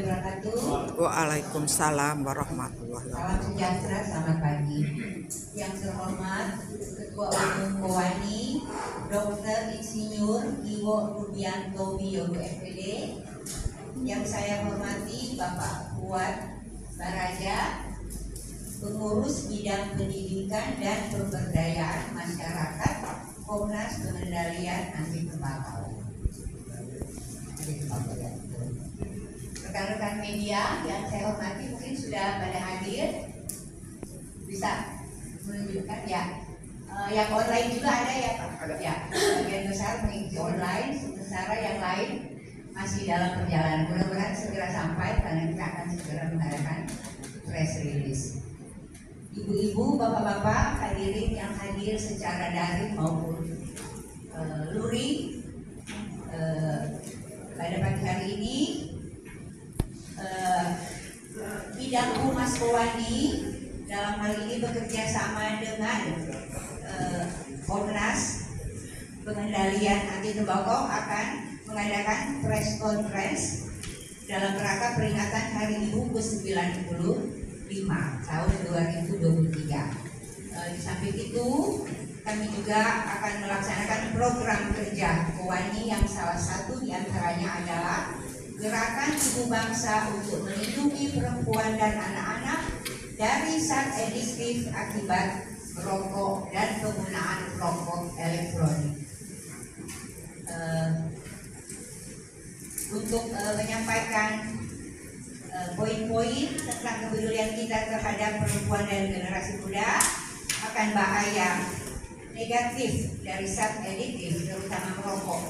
wabarakatuh. Waalaikumsalam warahmatullahi Salam wabarakatuh. sejahtera, selamat pagi. Yang terhormat Ketua Umum Kowani, Dr. Insinyur Iwo Rudianto Wiyogo SPD. Yang saya hormati Bapak Fuad Baraja, pengurus bidang pendidikan dan pemberdayaan masyarakat Komnas Pengendalian Anti Tembakau. Rekan-rekan media yang saya hormati mungkin sudah pada hadir, bisa menunjukkan ya. Yang online juga ada ya Pak? Ada. Ya, sebagian besar mengikuti online, sementara yang lain masih dalam perjalanan. Mudah-mudahan segera sampai karena kita akan segera mengadakan press release. Ibu-ibu, bapak-bapak, hadirin yang hadir secara daring maupun luring pada pagi hari ini, bidang Humas Kowani dalam hal ini bekerja sama dengan Komnas Pengendalian Anti Tembakau akan mengadakan press conference dalam rangka peringatan Hari Ibu ke-95 tahun 2023. Di samping itu, kami juga akan melaksanakan program kerja Kowani yang salah satu diantaranya adalah Gerakan Ibu Bangsa untuk melindungi perempuan dan anak-anak dari zat adiktif akibat merokok dan penggunaan rokok elektronik. Untuk menyampaikan poin-poin tentang kepedulian kita terhadap perempuan dan generasi muda akan bahaya negatif dari zat adiktif terutama merokok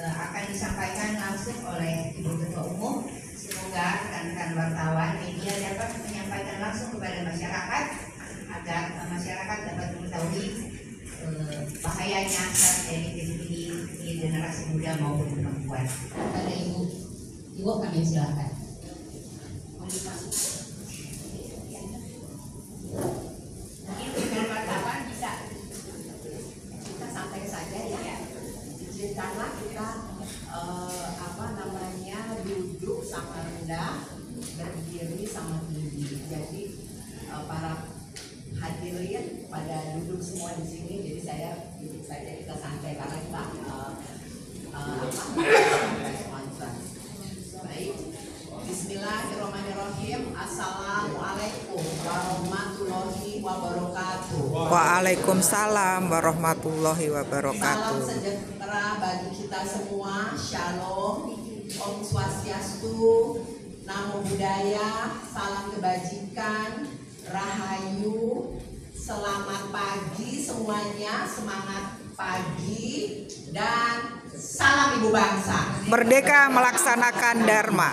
akan disampaikan langsung oleh Ibu Ketua Umum. Semoga rekan-rekan wartawan media dapat menyampaikan langsung kepada masyarakat agar masyarakat dapat mengetahui bahayanya zat adiktif ini di generasi muda maupun perempuan. Pada Ibu kami silakan. Mungkin wartawan bisa kita santai saja ya. Izinkanlah kita duduk sama rendah, berdiri sama tinggi. Jadi para hadirin pada duduk semua di sini. Jadi saya duduk saja, kita santai karena kita baik. Bismillahirrahmanirrahim. Assalamualaikum warahmatullahi wabarakatuh. Waalaikumsalam warahmatullahi wabarakatuh. Salam sejahtera bagi kita semua. Shalom, Om Swastiastu, Namo Buddhaya, salam kebajikan, Rahayu, selamat pagi semuanya, semangat pagi, dan salam Ibu Bangsa. Merdeka melaksanakan Dharma.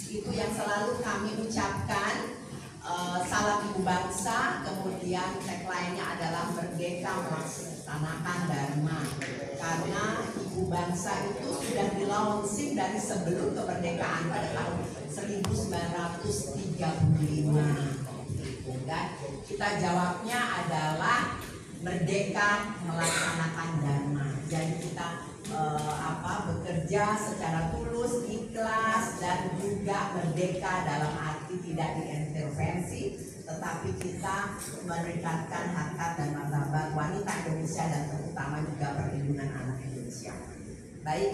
Itu yang selalu kami ucapkan. Salam Ibu Bangsa. Kemudian tagline-nya adalah merdeka melaksanakan Dharma. Karena Ibu Bangsa itu sudah di-launching dari sebelum kemerdekaan pada tahun 1935. Dan kita jawabnya adalah merdeka melaksanakan Dharma. Jadi kita bekerja secara tulus, ikhlas, dan juga merdeka dalam arti tidak diintervensi, tetapi kita meningkatkan harkat dan martabat wanita Indonesia dan terutama juga perlindungan anak Indonesia. Baik,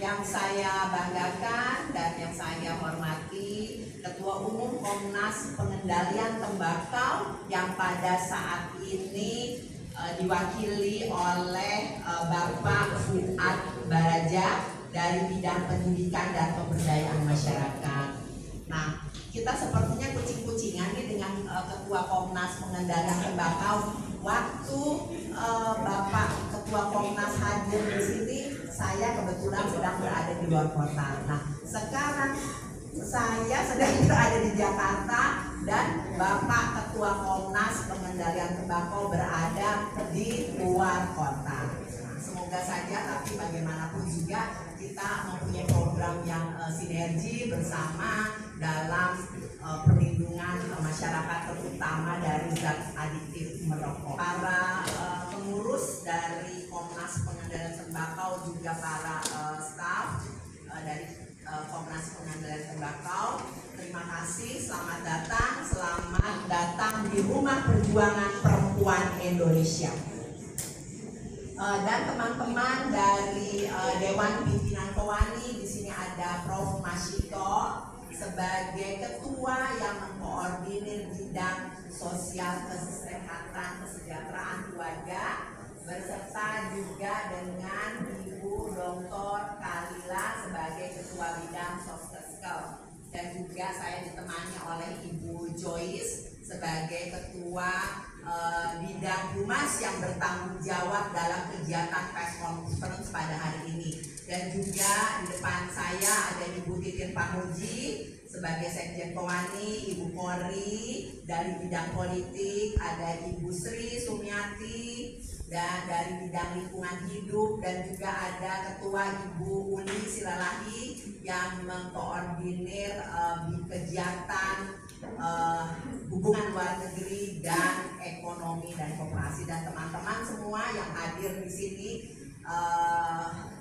yang saya banggakan dan yang saya hormati Ketua Umum Komnas Pengendalian Tembakau yang pada saat ini diwakili oleh Bapak Fuad Baraja dari bidang pendidikan dan pemberdayaan masyarakat. Nah, kita sepertinya kucing-kucingan nih dengan Ketua Komnas Pengendalian Tembakau. Waktu Bapak Ketua Komnas hadir di sini, saya kebetulan sedang berada di luar kota. Nah, sekarang saya sedang berada di Jakarta dan Bapak Ketua Komnas Pengendalian Tembakau berada di luar kota. Nah, semoga saja, tapi bagaimanapun juga kita mempunyai program yang sinergi bersama dalam perlindungan masyarakat terutama dari zat adiktif merokok. Para pengurus dari Komnas Pengendalian Tembakau juga para staf dari Komnas Pengendalian Tembakau. Terima kasih, selamat datang di Rumah Perjuangan Perempuan Indonesia. Dan teman-teman dari Dewan Pimpinan Kowani, di sini ada Prof. Masyito sebagai ketua yang mengkoordinir bidang sosial, kesehatan, kesejahteraan keluarga, berserta juga dengan Ibu Dr. Kalila sebagai ketua bidang Soskeskel, dan juga saya ditemani oleh Ibu Joyce sebagai ketua bidang humas yang bertanggung jawab dalam kegiatan press conference pada hari ini. Dan juga di depan saya ada Ibu Titin Pamuji sebagai Sekjen Kowani, Ibu Kori dari bidang politik, ada Ibu Sri Sumiati dan dari bidang lingkungan hidup, dan juga ada Ketua Ibu Uli Silalahi yang mengkoordinir kegiatan hubungan luar negeri dan ekonomi dan koperasi, dan teman-teman semua yang hadir di sini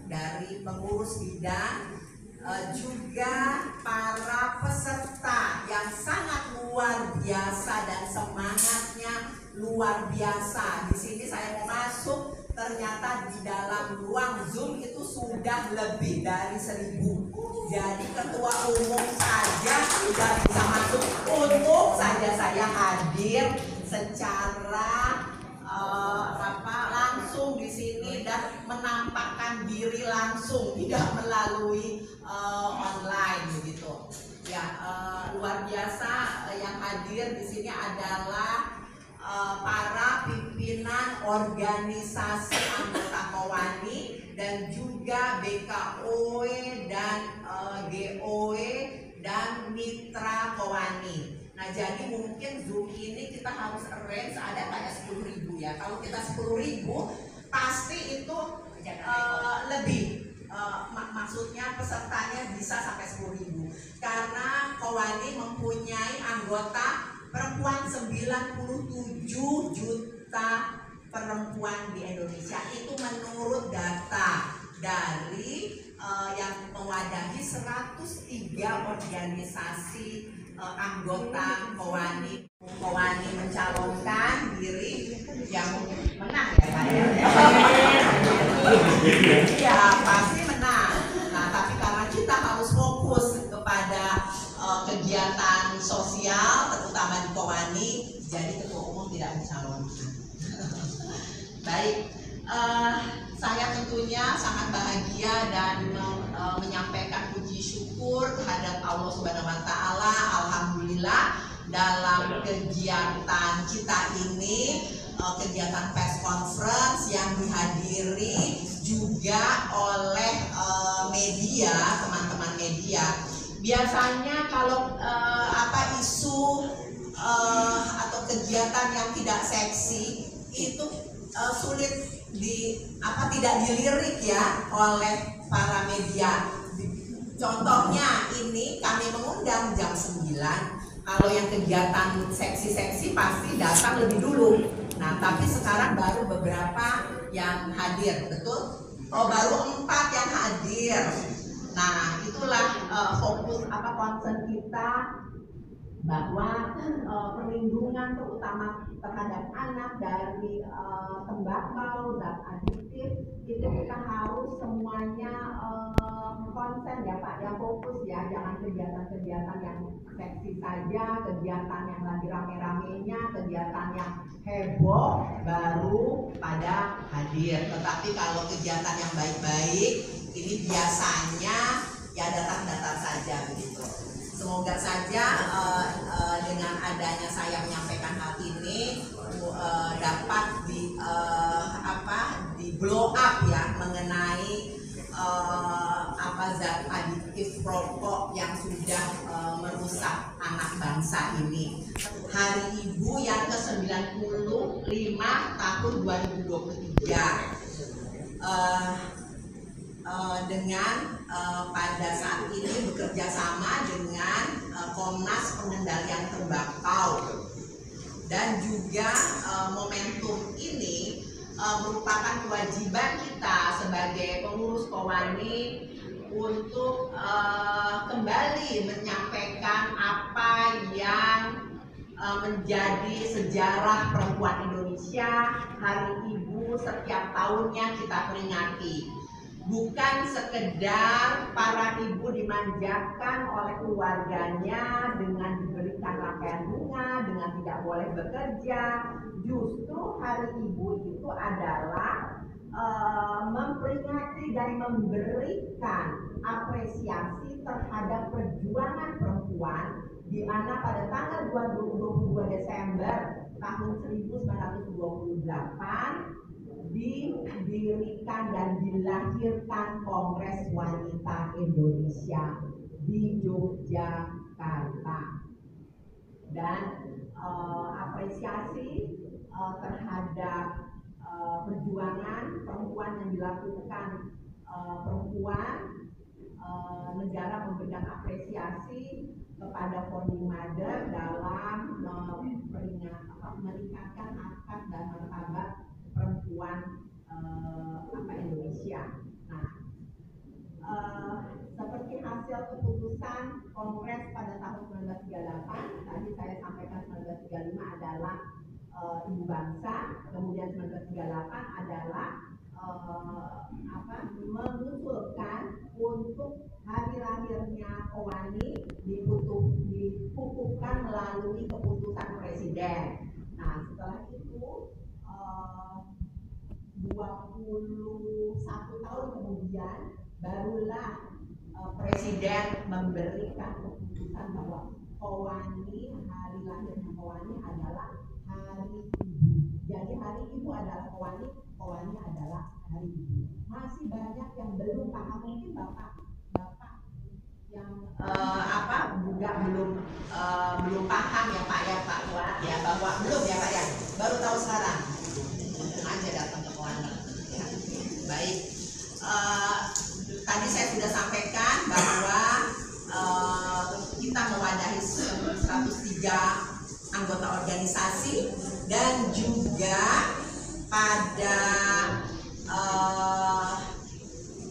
dari pengurus bidang, juga para peserta yang sangat luar biasa dan semangatnya luar biasa. Di sini saya mau masuk, ternyata di dalam ruang Zoom itu sudah lebih dari 1.000. Jadi ketua umum saja sudah bisa masuk. Untung saja saya hadir secara langsung di sini dan menampakkan diri langsung, tidak melalui online begitu. Ya, luar biasa. Yang hadir di sini adalah para pimpinan organisasi anggota Kowani dan juga BKOE dan GOE dan mitra Kowani. Nah, jadi mungkin Zoom ini kita harus arrange ada kayak 10.000 ya. Kalau kita 10.000 pasti itu lebih. Maksudnya pesertanya bisa sampai 10.000 karena Kowani mempunyai anggota perempuan 97 juta perempuan di Indonesia. Itu menurut data dari yang mewadahi 103 organisasi anggota Kowani. Kowani mencalonkan diri yang menang ya Pak ya. Ya pasti menang. Nah, tapi karena kita harus fokus kepada kegiatan sosial terutama di Kowani, jadi ketua umum tidak mencalonkan. Baik, saya tentunya sangat bahagia dan menyampaikan puji syukur terhadap Allah Subhanahu wa Ta'ala. Alhamdulillah, dalam kegiatan kita ini, kegiatan press conference yang dihadiri juga oleh media, teman-teman media. Biasanya kalau isu atau kegiatan yang tidak seksi itu sulit tidak dilirik ya oleh para media. Contohnya ini kami mengundang jam 9. Kalau yang kegiatan seksi-seksi pasti datang lebih dulu. Nah, tapi sekarang baru beberapa yang hadir, betul? Oh, baru 4 yang hadir. Nah, itulah fokus concern kita bahwa perlindungan terutama terhadap anak dari tembakau, zat adiktif, itu kita harus semuanya konsen ya Pak, ya fokus ya, jangan kegiatan-kegiatan yang seksi saja, kegiatan yang lagi rame-ramenya, kegiatan yang heboh baru pada hadir. Tetapi kalau kegiatan yang baik-baik ini biasanya ya datang-datang saja begitu. Semoga saja dengan adanya saya menyampaikan hal ini dapat di blow up ya mengenai zat adiktif rokok yang sudah merusak anak bangsa ini. Hari Ibu yang ke-95 tahun 2023. Dengan pada saat ini bekerja sama dengan Komnas Pengendalian Tembakau, dan juga momentum ini merupakan kewajiban kita sebagai pengurus Kowani untuk kembali menyampaikan apa yang menjadi sejarah perempuan Indonesia. Hari Ibu setiap tahunnya kita peringati. Bukan sekedar para ibu dimanjakan oleh keluarganya dengan diberikan rangkaian bunga, dengan tidak boleh bekerja. Justru Hari Ibu itu adalah memperingati dan memberikan apresiasi terhadap perjuangan perempuan, di mana pada tanggal 22 Desember tahun 1928 didirikan dan dilahirkan Kongres Wanita Indonesia di Yogyakarta. Dan apresiasi terhadap perjuangan perempuan yang dilakukan perempuan, negara memberikan apresiasi kepada founding mother dalam meningkatkan harkat dan martabat perempuan Indonesia. Nah, seperti hasil keputusan Kongres pada tahun 1938, tadi saya sampaikan 1935 adalah Ibu Bangsa, kemudian 1938 adalah mengusulkan untuk hari lahirnya Kowani dikukuhkan melalui keputusan Presiden. Nah, setelah itu 21 tahun kemudian barulah Presiden memberikan keputusan bahwa Kowani, hari lahirnya Kowani adalah Hari Ibu. Jadi Hari Ibu adalah Kowani, Kowani adalah Hari Ibu. Masih banyak yang belum paham, mungkin bapak yang juga belum paham ya Pak ya Pak Tua ya, bahwa belum ya Pak ya, baru tahu sekarang. Untung aja datang ke Kowani. Ya. Baik, tadi saya sudah sampaikan bahwa kita mewadahi 103 anggota organisasi, dan juga pada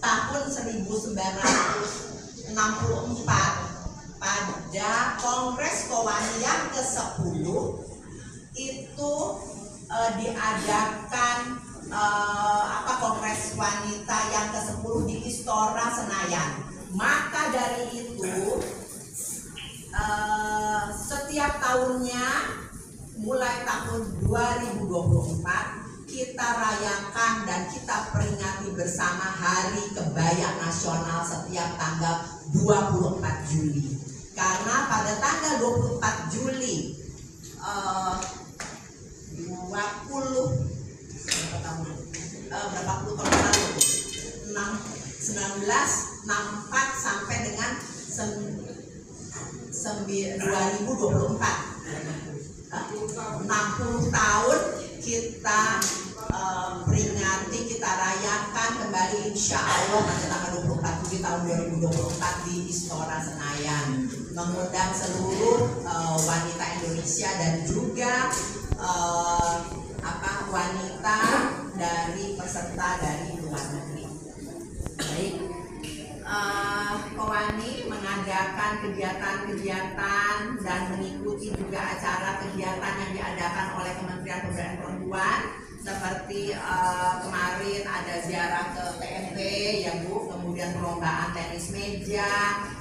tahun 1964 pada Kongres Kowani yang ke-10 itu diadakan Kongres Wanita yang ke-10 di Istora Senayan. Maka dari itu setiap tahunnya mulai tahun 2024 kita rayakan dan kita peringati bersama Hari Kebaya Nasional setiap tanggal 24 Juli. Karena pada tanggal 24 Juli 1964 sampai dengan 2024, 60 tahun kita peringati, kita rayakan kembali insya Allah pada tanggal 24 Juli tahun 2024 di Istora Senayan, mengundang seluruh wanita Indonesia dan juga wanita dari peserta dari luar negeri. Baik, Kowani mengadakan kegiatan-kegiatan dan mengikuti juga acara kegiatan yang diadakan oleh Kementerian Pemberdayaan Perempuan, seperti kemarin ada ziarah ke TMP ya Bu, kemudian perlombaan tenis meja,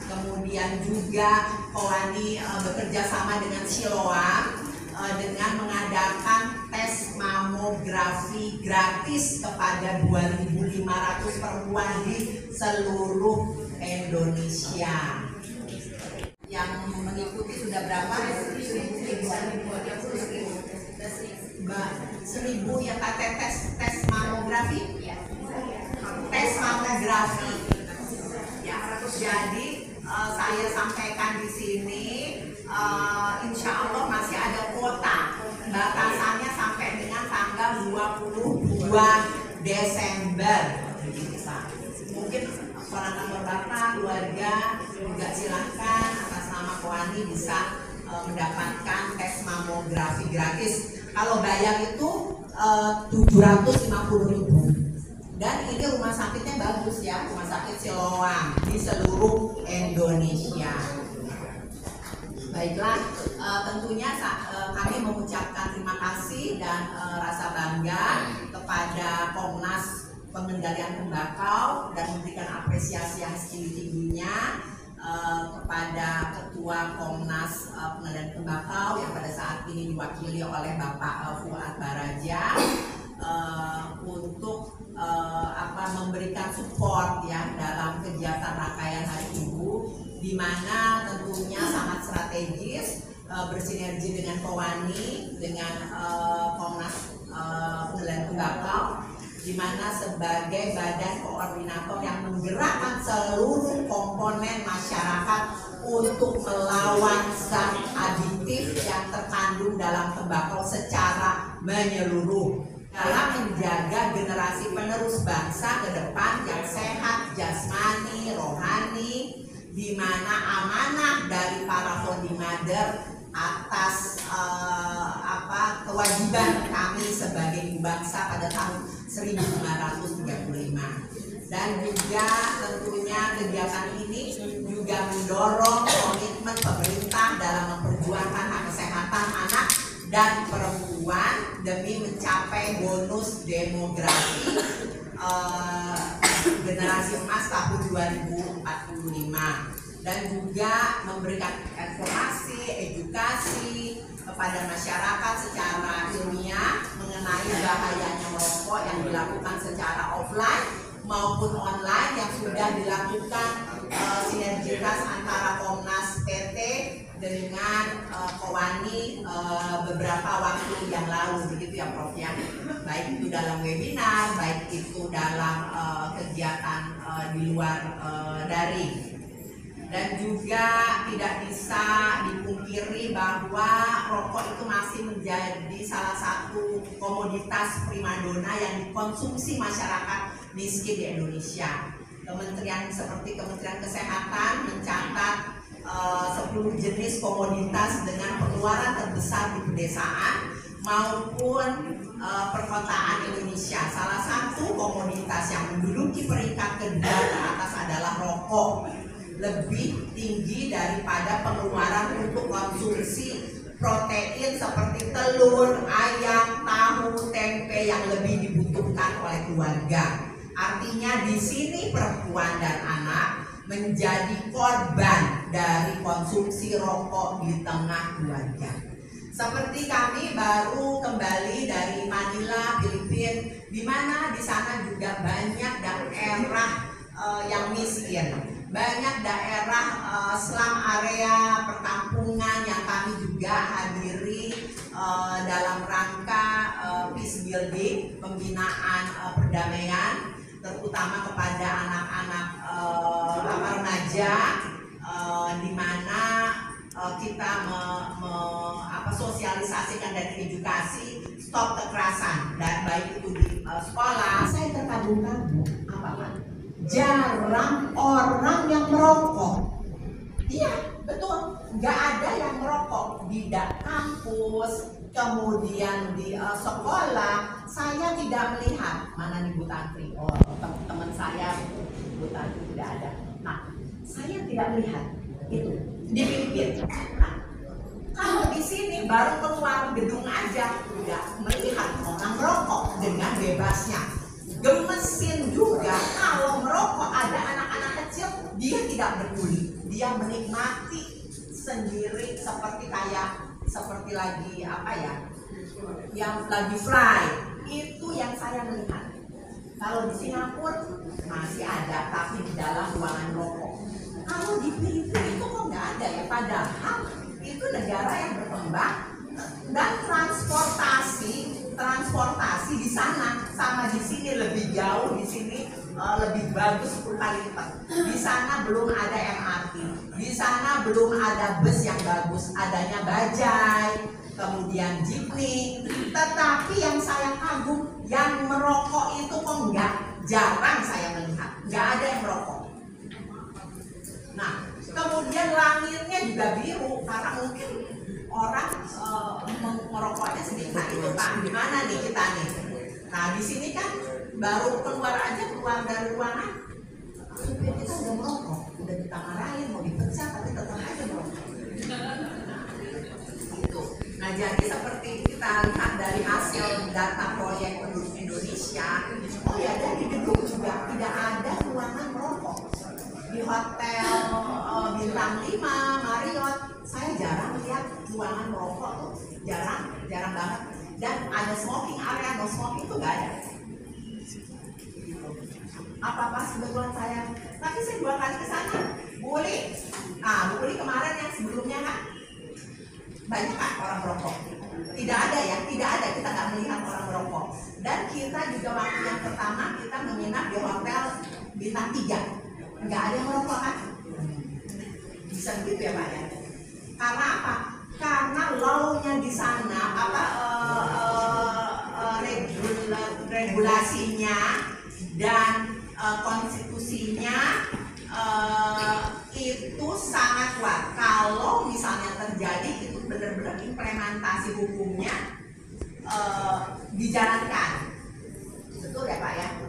kemudian juga Kowani bekerja sama dengan Siloam dengan mengadakan tes mamografi gratis kepada 2.500 perempuan di seluruh Indonesia. Yang mengikuti sudah berapa? 1.000 ya Kak, tes mamografi? Tes mamografi. Ya, jadi saya sampaikan di sini, insya Allah masih ada kuota. Batasannya sampai dengan tanggal 22 Desember. Mungkin orang nomor bapak, keluarga juga silahkan atas nama Kowani bisa mendapatkan tes mamografi gratis. Kalau bayar itu 750.000. Dan ini rumah sakitnya bagus ya, rumah sakit Siloam di seluruh Indonesia. Baiklah, tentunya kami mengucapkan terima kasih dan rasa bangga kepada Komnas Pengendalian Tembakau dan memberikan apresiasi yang setinggi-tingginya kepada Ketua Komnas Pengendalian Tembakau yang pada saat ini diwakili oleh Bapak Fuad Baraja untuk memberikan support ya dalam kegiatan rangkaian Hari Ibu, di mana tentunya sangat strategis bersinergi dengan Kowani, dengan Komnas Pengendalian Tembakau, di mana sebagai badan koordinator yang menggerakkan seluruh komponen masyarakat untuk melawan zat aditif yang terkandung dalam tembakau secara menyeluruh dalam menjaga generasi penerus bangsa ke depan yang sehat jasmani, rohani, di mana amanah dari para founding mother atas kewajiban kami sebagai bangsa pada tahun 1935. Dan juga tentunya kegiatan ini juga mendorong komitmen pemerintah dalam memperjuangkan hak kesehatan anak dan perempuan demi mencapai bonus demografi generasi emas tahun 2045, dan juga memberikan informasi, edukasi kepada masyarakat secara ilmiah mengenai bahayanya merokok yang dilakukan secara offline maupun online yang sudah dilakukan sinergitas antara Komnas PT dengan Kowani beberapa waktu yang lalu, begitu ya Prof ya, baik itu dalam webinar, baik itu dalam kegiatan di luar daring. Dan juga tidak bisa dipungkiri bahwa rokok itu masih menjadi salah satu komoditas primadona yang dikonsumsi masyarakat miskin di Indonesia. Kementerian seperti Kementerian Kesehatan mencatat 10 jenis komoditas dengan pengeluaran terbesar di pedesaan maupun perkotaan Indonesia. Salah satu komoditas yang menduduki peringkat kedua ke atas adalah rokok, lebih tinggi daripada pengeluaran untuk konsumsi protein seperti telur, ayam, tahu, tempe yang lebih dibutuhkan oleh keluarga. Artinya di sini perempuan dan anak menjadi korban dari konsumsi rokok di tengah keluarga. Seperti kami baru kembali dari Manila, Filipina, di mana di sana juga banyak daerah yang miskin, banyak daerah slum area perkampungan yang kami juga hadiri dalam rangka peace building, pembinaan perdamaian, terutama kepada anak-anak remaja, di mana kita sosialisasikan dan edukasi stop kekerasan, dan baik itu di sekolah. Saya terkagum-kagum jarang orang yang merokok. Iya, betul, nggak ada yang merokok di kampus, kemudian di sekolah. Saya tidak melihat, mana nih Bu Tantri? Oh, teman saya Bu Tantri tidak ada. Nah, saya tidak melihat itu di Filipina. Nah, kalau di sini baru keluar gedung aja udah melihat orang merokok dengan bebasnya. Gemesin juga kalau merokok ada anak-anak kecil, dia tidak peduli, dia menikmati sendiri seperti lagi yang lagi fly. Itu yang saya melihat. Kalau di Singapura masih ada, tapi di dalam ruangan rokok. Kalau di Filipina itu kok nggak ada ya, padahal itu negara yang berkembang, dan transportasi di sana sama di sini lebih jauh, di sini lebih bagus 10 kali lipat. Di sana belum ada MRT, di sana belum ada bus yang bagus, adanya bajai, kemudian jeepney. Tetapi yang saya kagum, yang merokok itu kok jarang saya melihat, nggak ada yang merokok. Nah, kemudian langitnya juga biru karena mungkin orang merokoknya sedikit. Nah itu Pak, gimana nih kita nih? Nah di sini kan baru keluar dari ruangan supir kita udah merokok, udah kita marahin, mau dipecat tapi tetap aja merokok. Gitu. Nah, jadi seperti kita lihat dari hasil data proyek penduduk Indonesia, oh ya, dari gedung juga tidak ada ruangan merokok. Di hotel bintang 5, Marriott, saya jarang lihat ruangan merokok tuh, jarang banget. Dan ada smoking area, no smoking tuh nggak ada. Apa-apa kebetulan saya, tapi saya 2 kali ke sana, Bu Uli. Nah, Bu Uli kemarin yang sebelumnya kan banyak kan orang merokok. Tidak ada ya, tidak ada, kita nggak melihat orang merokok. Dan kita juga waktu yang pertama kita menginap di hotel bintang 3, nggak ada yang merokok kan? Bisa begitu ya Pak ya? Karena apa? Karena law-nya di sana, regulasinya dan konstitusinya itu sangat kuat. Kalau misalnya terjadi itu benar-benar implementasi hukumnya dijalankan. Betul ya Pak ya?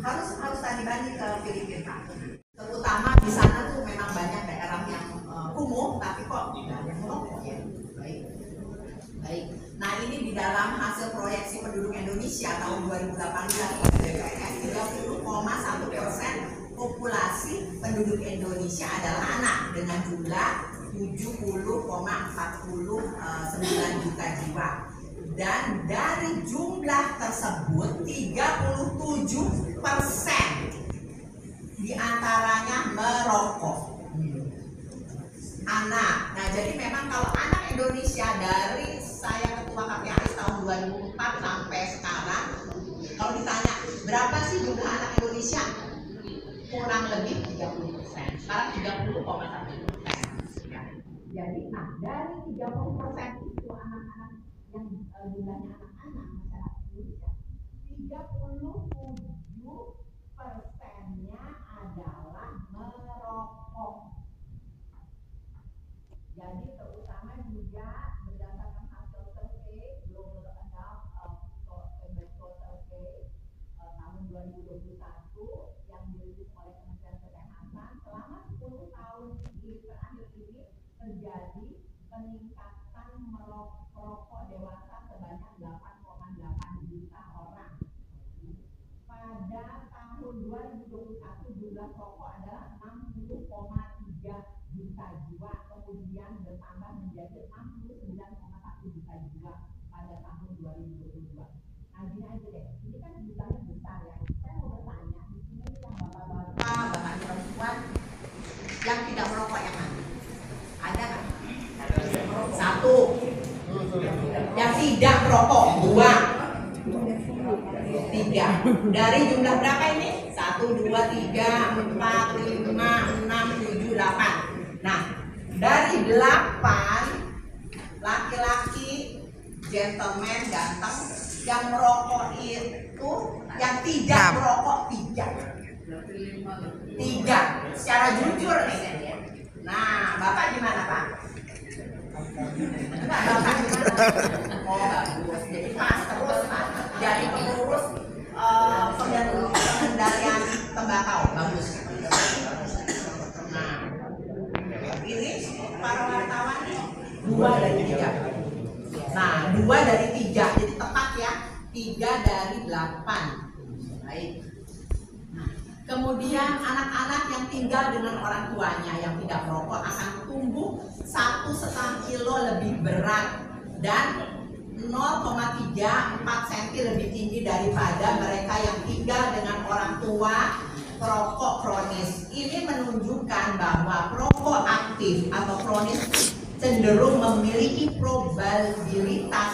Harus tadi banding ke Filipina. Terutama di sana tuh memang banyak daerah yang kumuh, tapi kok tidak ada yang merokok ya. Baik. Nah, ini di dalam hasil proyeksi penduduk Indonesia tahun 2018 BPS, 30,1% populasi penduduk Indonesia adalah anak dengan jumlah 70,49 juta jiwa. Dan dari jumlah tersebut 37% diantaranya merokok. Anak. Nah, jadi memang kalau anak Indonesia dari saya ketua KPAI tahun 2004 sampai sekarang, kalau ditanya berapa sih jumlah anak Indonesia, kurang lebih 30%. Sekarang 30,1%. Jadi, nah dari 30% itu anak-anak yang jumlahnya anak-anak masyarakat Indonesia, 37%-nya adalah merokok. Jadi terutama juga berdasarkan hasil survei Global Adult Tobacco Survey tahun 2021 yang dirilis oleh Kementerian Kesehatan, selama 10 tahun terakhir ini terjadi peningkatan merokok dewasa sebanyak 8,8 juta orang. Pada tahun 2021 jumlah perokok adalah 60,3 juta jiwa, kemudian bertambah menjadi 69,1 juta jiwa pada tahun 2022. Nah, gini aja deh, ini kan jumlahnya besar ya. Saya mau bertanya, di sini yang bapak-bapak, bapak perempuan yang tidak merokok yang mana? Ada kan? 1. Yang tidak merokok 2. 3. Dari jumlah berapa ini? 1, 2, 3, 4, 5, 6, 7, 8. Nah, dari 8 laki-laki gentleman ganteng yang merokok itu, yang tidak merokok 3. Secara jujur nih. Nah, Bapak gimana Pak? Enggak, Bapak gimana? Oh, bagus. Jadi pas terus Pak. Jadi pengurus pengendalian tembakau. Bagus. Nah, ini para wartawan 2 dari 3. Nah, 2 dari 3, jadi tepat ya, 3 dari 8. Baik. Nah, kemudian anak-anak yang tinggal dengan orang tuanya yang tidak merokok akan tumbuh 1,5 kilo lebih berat dan 0,34 cm lebih tinggi daripada mereka yang tinggal dengan orang tua perokok kronis. Ini menunjukkan bahwa perokok aktif atau kronis cenderung memiliki probabilitas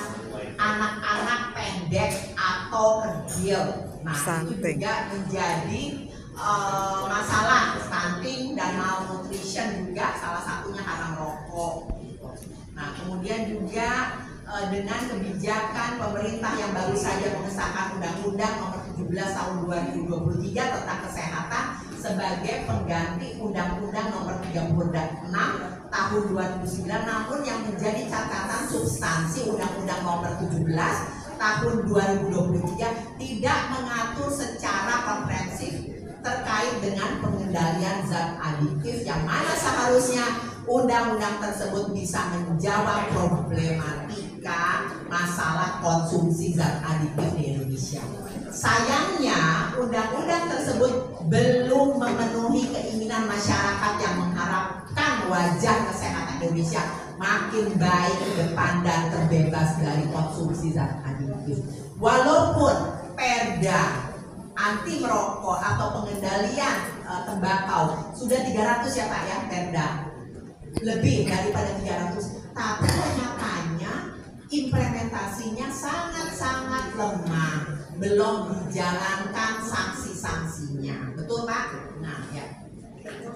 anak-anak pendek atau kecil. Nah, itu juga menjadi masalah stunting dan malnutrition juga salah satunya karena merokok. Nah, kemudian juga dengan kebijakan pemerintah yang baru saja mengesahkan Undang-Undang Nomor 17 Tahun 2023 tentang kesehatan sebagai pengganti Undang-Undang Nomor 36 Tahun 2009, namun yang menjadi catatan substansi Undang-Undang Nomor 17 Tahun 2023 tidak mengatur secara komprehensif terkait dengan pengendalian zat adiktif yang mana seharusnya undang-undang tersebut bisa menjawab problematika masalah konsumsi zat adiktif di Indonesia. Sayangnya undang-undang tersebut belum memenuhi keinginan masyarakat yang mengharapkan wajah kesehatan Indonesia makin baik ke depan dan terbebas dari konsumsi zat adiktif. Walaupun Perda anti merokok atau pengendalian tembakau sudah 300 ya Pak ya, Perda lebih daripada 300, tapi kenyataannya implementasinya sangat-sangat lemah, belum dijalankan sanksi-sanksinya, betul Pak? Nah ya,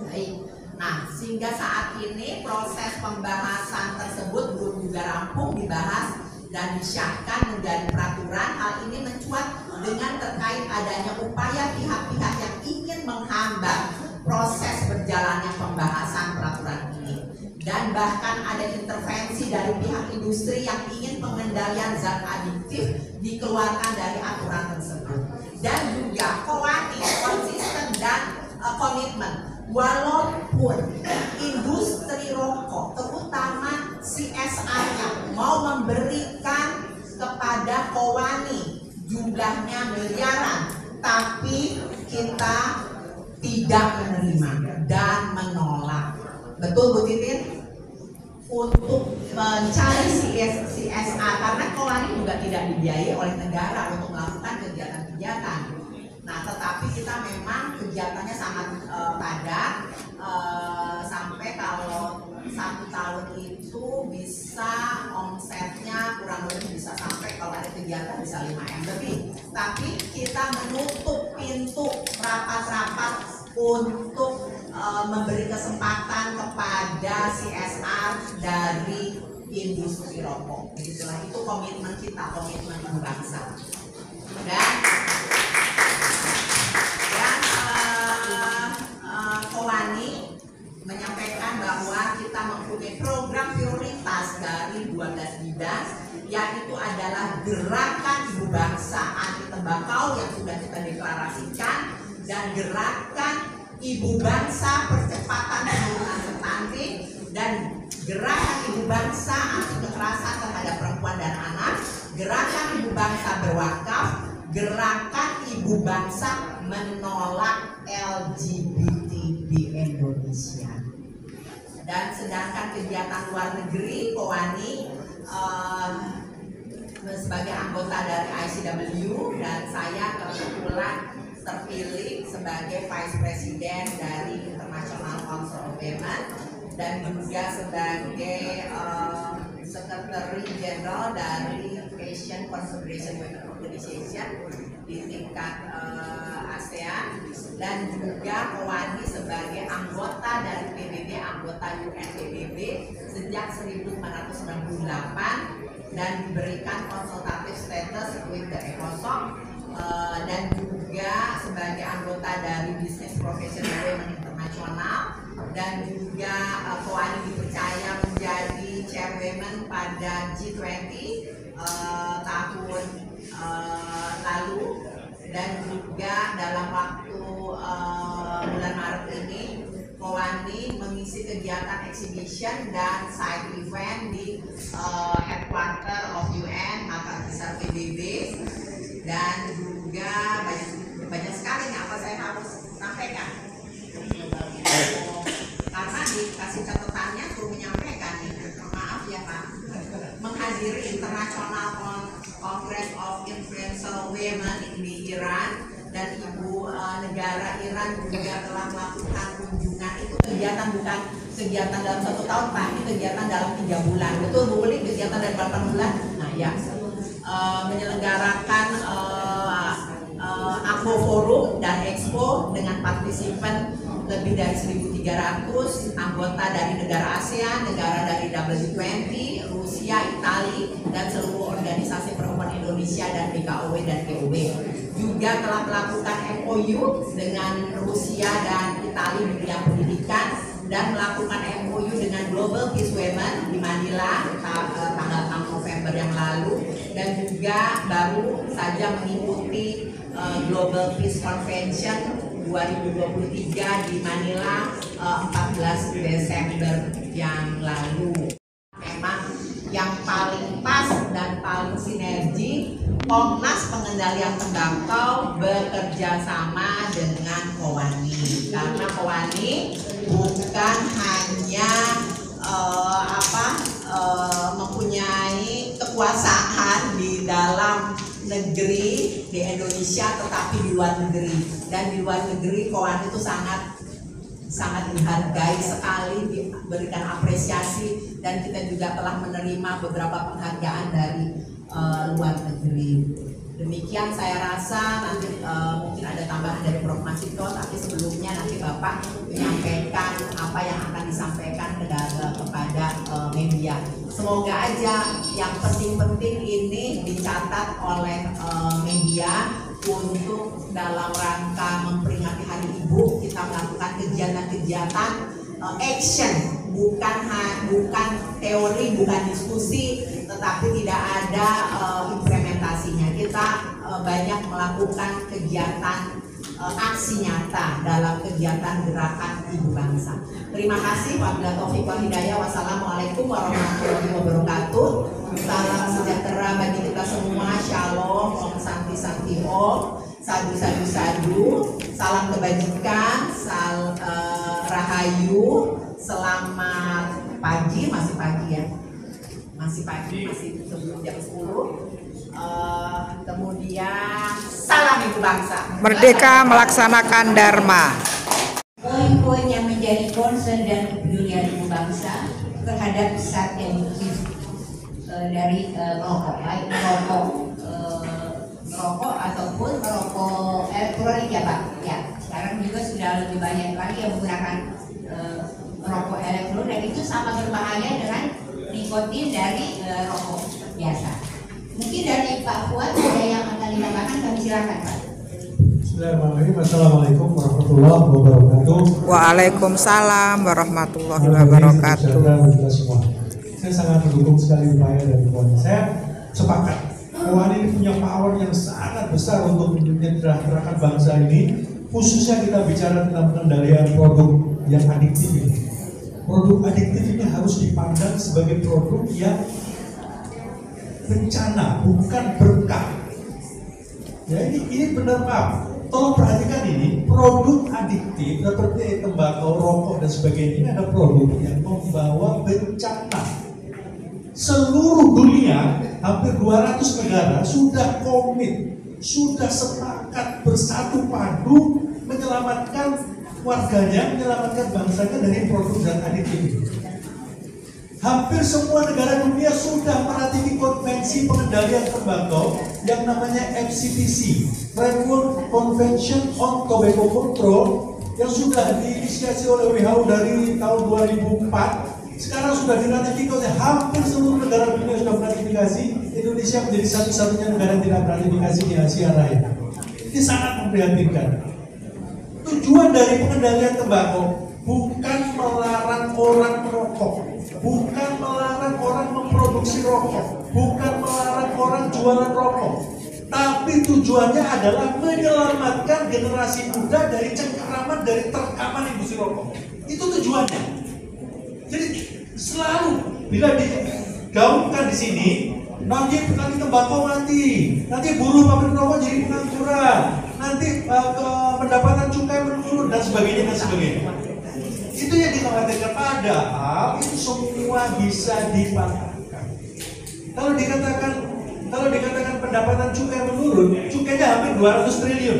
baik. Nah sehingga saat ini proses pembahasan tersebut belum juga rampung dibahas dan disahkan menjadi peraturan. Hal ini mencuat dengan terkait adanya upaya pihak-pihak yang ingin menghambat proses berjalannya pembahasan peraturan ini, dan bahkan ada intervensi dari pihak industri yang ingin pengendalian zat adiktif dikeluarkan dari aturan tersebut. Dan juga KOANI konsisten dan komitmen, walaupun industri rokok terutama CSR-nya mau memberikan kepada KOANI jumlahnya miliaran, tapi kita tidak menerima dan menolak. Betul Bu Titin? Untuk mencari CSR, karena KOANI juga tidak dibiayai oleh negara untuk melakukan kegiatan-kegiatan. Nah, tetapi kita memang kegiatannya sangat padat, sampai kalau 1 tahun itu bisa omsetnya kurang lebih bisa sampai, kalau ada kegiatan bisa 5M lebih. Tapi kita menutup pintu rapat-rapat untuk memberi kesempatan kepada CSR dari industri rokok. Begitulah, itu komitmen kita, komitmen bangsa. Dan KOANI menyampaikan bahwa kita mempunyai program prioritas dari 12 bidang, yaitu adalah gerakan ibu bangsa anti tembakau yang sudah kita deklarasikan, dan gerakan ibu bangsa percepatan penurunan stunting, dan gerakan ibu bangsa anti kekerasan terhadap perempuan dan anak, gerakan ibu bangsa berwakaf, gerakan ibu bangsa menolak LGBT di Indonesia. Dan sedangkan kegiatan luar negeri, KOANI sebagai anggota dari ICW, dan saya kebetulan terpilih sebagai Vice President dari International Council of Women, dan juga sebagai Secretary General dari Asian Confederation Women Organization di tingkat ASEAN, dan juga KOANI sebagai anggota dari PBB, anggota UN PBB sejak 1998, dan diberikan konsultatif status with the ECOSOC, dan juga sebagai anggota dari Business Professional Women International, dan juga KOANI dipercaya menjadi chairwoman pada G20 tahun lalu, dan juga dalam waktu bulan Maret ini KOANI mengisi kegiatan exhibition dan side event di headquarter of UN, markas besar PBB, dan juga banyak sekali nih apa saya harus sampaikan. Karena dikasih catatannya suruh menyampaikan nih, maaf ya Pak, menghadiri International Congress of Influential Women di Iran, dan ibu negara Iran juga telah melakukan kunjungan. Itu kegiatan bukan kegiatan dalam 1 tahun Pak, ini kegiatan dalam 3 bulan. Betul Bu Uli, kegiatan dari 8 bulan. Nah ya, menyelenggarakan Akbo Forum dan Expo dengan partisipan lebih dari 1.300 anggota dari negara ASEAN, negara dari W20, Rusia, Italia, dan seluruh organisasi perempuan Indonesia dan BKOW dan GOW. Juga telah melakukan MOU dengan Rusia dan Italia di bidang pendidikan, dan melakukan MOU dengan Global Peace Women di Manila tanggal 6 November yang lalu, dan juga baru saja mengikuti Global Peace Convention 2023 di Manila 14 Desember yang lalu. Memang yang paling pas dan paling sinergi, Komnas Pengendalian Tembakau bekerja sama dengan Kowani, karena Kowani bukan hanya mempunyai kekuasaan di dalam negeri di Indonesia, tetapi di luar negeri. Dan di luar negeri Kowani itu sangat dihargai sekali, diberikan apresiasi, dan kita juga telah menerima beberapa penghargaan dari luar negeri. Demikian saya rasa, nanti mungkin ada tambahan dari Prof. Masito, tapi sebelumnya nanti Bapak menyampaikan apa yang akan disampaikan kepada media. Semoga aja yang penting-penting ini dicatat oleh media untuk dalam rangka memperingati Hari Ibu kita melakukan kegiatan-kegiatan action, bukan teori, bukan diskusi, tetapi tidak ada implementasinya. Kita banyak melakukan kegiatan aksi nyata dalam kegiatan gerakan Ibu Bangsa. Terima kasih. Wabillahi taufiq wal hidayah. Wassalamualaikum warahmatullahi wabarakatuh. Salam sejahtera bagi kita semua. Shalom, om santi santi om, sadu sadu sadu. Salam kebajikan, rahayu. Selamat pagi, masih pagi ya. Masih pagi, masih sebelum jam 10. Kemudian salam Ibu Bangsa. Merdeka melaksanakan Dharma. Poin-poin yang menjadi concern dan kepedulian Ibu Bangsa terhadap zat induktif dari merokok, baik merokok ataupun merokok elektronik ya Pak. Ya, sekarang juga sudah lebih banyak lagi yang menggunakan merokok elektronik, dan itu sama berbahaya dengan nikotin dari rokok biasa. Mungkin dari Pak Fuad ada yang akan ditambahkan, kami silakan Pak. Bismillahirrahmanirrahim. Assalamualaikum warahmatullahi wabarakatuh. Waalaikumsalam warahmatullahi wabarakatuh. Saya sangat mendukung sekali upaya dari Kowani. Saya sepakat Kowani ini punya power yang sangat besar untuk menyederhanakan bangsa ini, khususnya kita bicara tentang pengendalian produk yang adiktif ini. Produk adiktif ini harus dipandang sebagai produk yang bencana, bukan berkah. Ya, ini benar Pak. Tolong perhatikan ini, produk adiktif seperti tembakau, rokok dan sebagainya ini ada produk yang membawa bencana. Seluruh dunia, hampir 200 negara sudah komit, sudah sepakat bersatu padu menyelamatkan warganya, menyelamatkan bangsanya dari produk zat adiktif ini. Hampir semua negara dunia sudah meratifikasi konvensi pengendalian tembakau yang namanya FCTC, Framework Convention on Tobacco Control, yang sudah diinisiasi oleh WHO dari tahun 2004. Sekarang sudah diratifikasi oleh hampir seluruh negara dunia, sudah meratifikasi. Indonesia menjadi satu-satunya negara yang tidak meratifikasi di Asia Raya. Ini sangat memprihatinkan. Tujuan dari pengendalian tembakau bukan melarang orang merokok, bukan melarang orang memproduksi rokok, bukan melarang orang jualan rokok, tapi tujuannya adalah menyelamatkan generasi muda dari cengkeraman, dari terkaman industri rokok. Itu tujuannya. Jadi selalu bila digaungkan di sini, nanti tembakau mati, nanti buruh pabrik rokok jadi pengangguran, nanti pendapatan cukai menurun dan sebagainya dan sebagainya. Itu yang dikhawatirkan, padahal itu semua bisa dipatahkan. Kalau dikatakan pendapatan cukai menurun, cukainya hampir 200 triliun.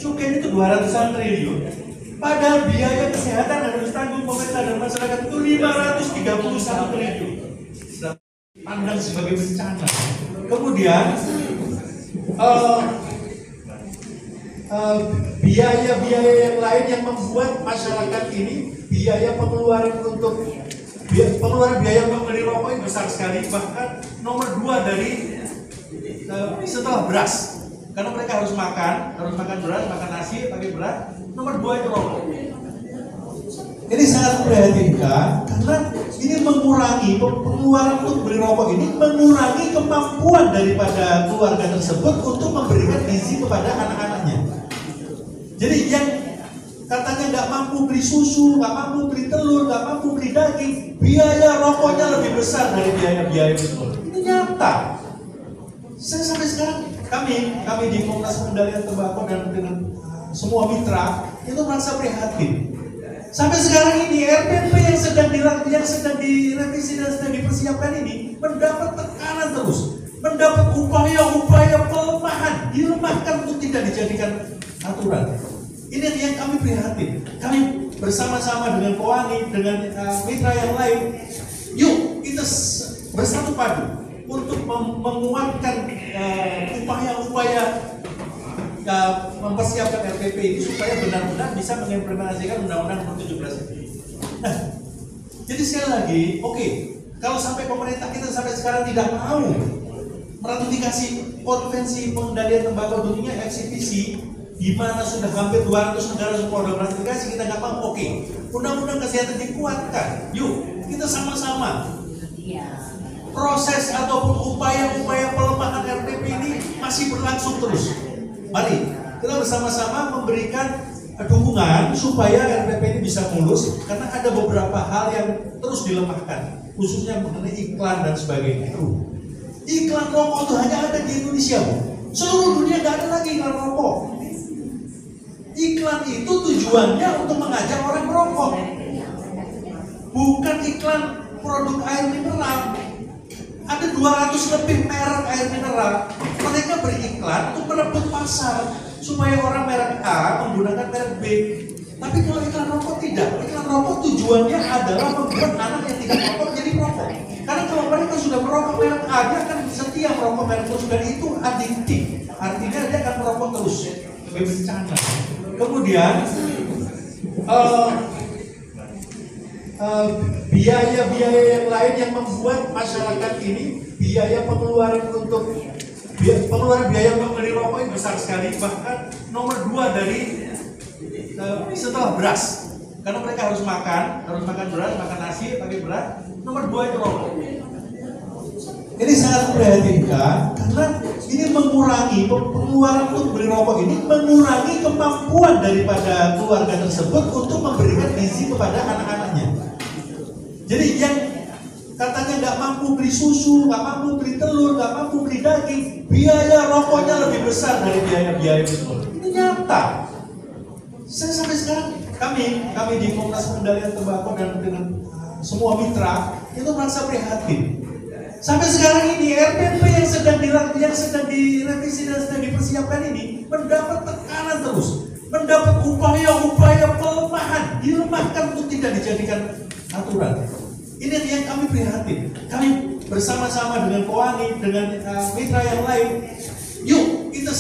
Cukai itu 200-an triliun. Padahal biaya kesehatan yang harus tanggung pemerintah dan masyarakat itu 531 triliun. Pandang sebagai bencana. Kemudian biaya-biaya yang lain yang membuat masyarakat ini biaya pengeluaran biaya untuk beli rokok ini besar sekali, bahkan nomor 2 dari setelah beras, karena mereka harus makan beras, makan nasi, pakai beras. Nomor 2 itu rokok. Ini sangat memprihatinkan karena ini mengurangi pengeluaran untuk beli rokok ini, mengurangi kemampuan daripada keluarga tersebut untuk memberikan gizi kepada anak-anaknya. Jadi yang katanya nggak mampu beli susu, nggak mampu beli telur, nggak mampu beli daging, biaya rokoknya lebih besar dari biaya-biaya itu. Ini nyata. Saya sampai sekarang kami di Komunitas Pengendalian Tembakau dan dengan semua mitra itu merasa prihatin. Sampai sekarang ini RPP yang sedang direvisi dan sedang dipersiapkan ini mendapat tekanan terus, mendapat upaya-upaya pelemahan, dilemahkan untuk tidak dijadikan aturan. Ini yang kami prihatin. Kami bersama-sama dengan Koani, dengan mitra yang lain, yuk kita bersatu padu untuk menguatkan upaya-upaya mempersiapkan RPP ini supaya benar-benar bisa mengimplementasikan Undang-Undang Nomor 17 ini. Nah, jadi sekali lagi, oke, kalau sampai pemerintah kita sampai sekarang tidak mau meratifikasi Konvensi Pengendalian Tembakau Dunia (XCPC), di mana sudah hampir 200 negara semua sudah meratifikasi, kita nggak mau. Oke, Undang-Undang Kesehatan dikuatkan. Yuk, kita sama-sama. Proses ataupun upaya-upaya pelemahan RPP ini masih berlangsung terus. Mari kita bersama-sama memberikan dukungan supaya RPP ini bisa mulus, karena ada beberapa hal yang terus dilemahkan, khususnya mengenai iklan dan sebagainya. Iklan rokok itu hanya ada di Indonesia, Bu. Seluruh dunia nggak ada lagi iklan rokok. Iklan itu tujuannya untuk mengajak orang merokok, bukan iklan produk air mineral. Ada 200 lebih merek air mineral. Mereka beriklan untuk merebut pasar supaya orang merek A menggunakan merek B. Tapi kalau iklan rokok tidak. Iklan rokok tujuannya adalah membuat anak yang tidak merokok jadi merokok. Karena kalau mereka sudah merokok merek A, dia akan setia merokok merek terus, dan itu adiktif. Artinya dia akan merokok terus. Lebih bencana. Kemudian biaya-biaya yang lain yang membuat masyarakat ini biaya pengeluaran biaya untuk beli rokok ini besar sekali, bahkan nomor 2 dari setelah beras, karena mereka harus makan beras, makan nasi, pakai beras. Nomor 2 itu rokok. Ini sangat memprihatinkan karena ini mengurangi pengeluaran untuk beli rokok ini, mengurangi kemampuan daripada keluarga tersebut untuk memberikan gizi kepada anak-anaknya. Jadi yang katanya nggak mampu beli susu, nggak mampu beli telur, nggak mampu beli daging, biaya rokoknya lebih besar dari biaya-biaya itu. Ini nyata. Saya sampai sekarang kami di Komunitas Pengendalian Tembakau dan dengan semua mitra itu merasa prihatin. Sampai sekarang ini RPP yang sedang direvisi dan sedang dipersiapkan ini mendapat tekanan terus, mendapat upaya-upaya pelemahan, dilemahkan untuk tidak dijadikan aturan. Ini yang kami prihatin. Kami bersama-sama dengan Koani, dengan mitra yang lain, yuk kita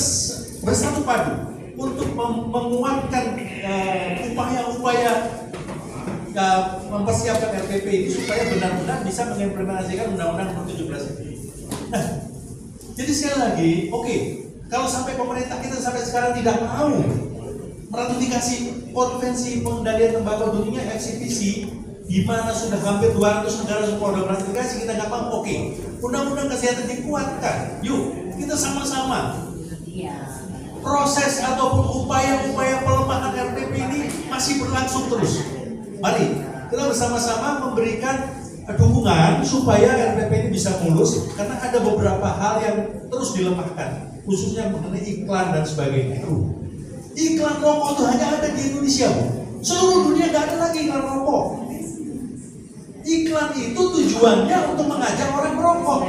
bersatu padu untuk menguatkan upaya-upaya mempersiapkan RPP ini supaya benar-benar bisa mengimplementasikan Undang-Undang Nomor 17 ini. Nah, jadi sekali lagi, oke, kalau sampai pemerintah kita sampai sekarang tidak mau meratifikasi Konvensi Pengendalian Tembakau Dunia (XCPC), di mana sudah hampir 200 negara semua sudah meratifikasi, kita nggak mau. Oke, Undang-Undang Kesehatan dikuatkan. Yuk, kita sama-sama. Proses ataupun upaya-upaya pelemahan RPP ini masih berlangsung terus. Mari kita bersama-sama memberikan dukungan supaya RPP ini bisa mulus, karena ada beberapa hal yang terus dilemahkan, khususnya mengenai iklan dan sebagainya. Iklan rokok itu hanya ada di Indonesia, Bu. Seluruh dunia nggak ada lagi iklan rokok. Iklan itu tujuannya untuk mengajak orang merokok,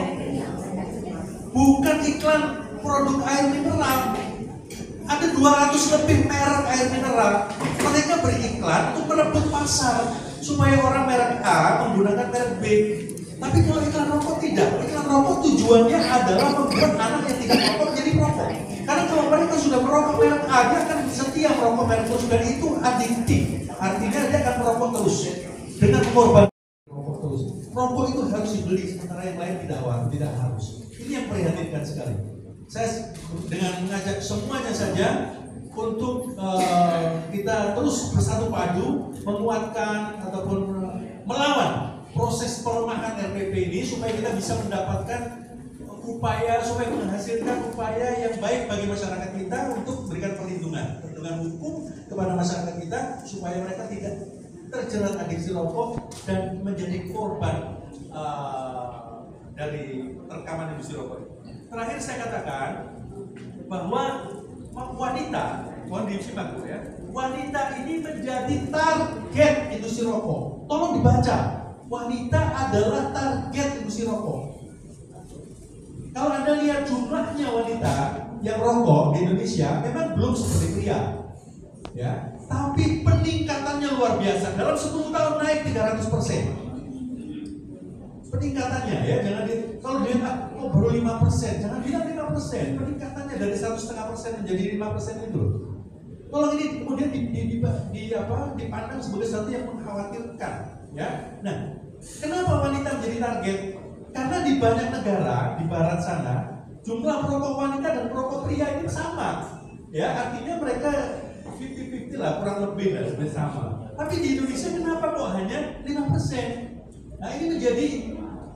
bukan iklan produk air mineral. Ada 200 lebih merek air mineral. Mereka beriklan untuk merebut pasar supaya orang merek A menggunakan merek B. Tapi kalau iklan rokok tidak. Iklan rokok tujuannya adalah membuat anak yang tidak merokok jadi merokok. Karena kalau mereka sudah merokok merek A, dia akan setia merokok merek terus, dan itu adiktif. Artinya dia akan merokok terus dengan mengorbankan rokok terus. Rokok itu harus dibeli, sementara yang lain tidak harus. Ini yang memprihatinkan sekali. Saya dengan mengajak semuanya saja untuk kita terus bersatu padu menguatkan ataupun melawan proses pelemahan RPP ini supaya kita bisa mendapatkan upaya supaya menghasilkan upaya yang baik bagi masyarakat kita untuk memberikan perlindungan hukum kepada masyarakat kita supaya mereka tidak terjerat adiksi rokok dan menjadi korban dari rekaman industri rokok. Terakhir saya katakan bahwa wanita, mohon disimak ya, wanita ini menjadi target industri rokok. Tolong dibaca, wanita adalah target industri rokok. Kalau Anda lihat jumlahnya wanita yang rokok di Indonesia memang belum seperti pria, ya. Tapi peningkatannya luar biasa. Dalam 10 tahun naik 300%. Peningkatannya ya, jangan kalau dilihat baru 5%, jangan bilang 5%. Peningkatannya dari 1,5% menjadi 5% itu. Tolong ini kemudian dipandang sebagai sesuatu yang mengkhawatirkan, ya. Nah, kenapa wanita menjadi target? Karena di banyak negara di barat sana jumlah perokok wanita dan perokok pria ini sama, ya, artinya mereka 50-50 lah, kurang lebih lah, sama. Tapi di Indonesia kenapa kok hanya 5%? Nah, ini menjadi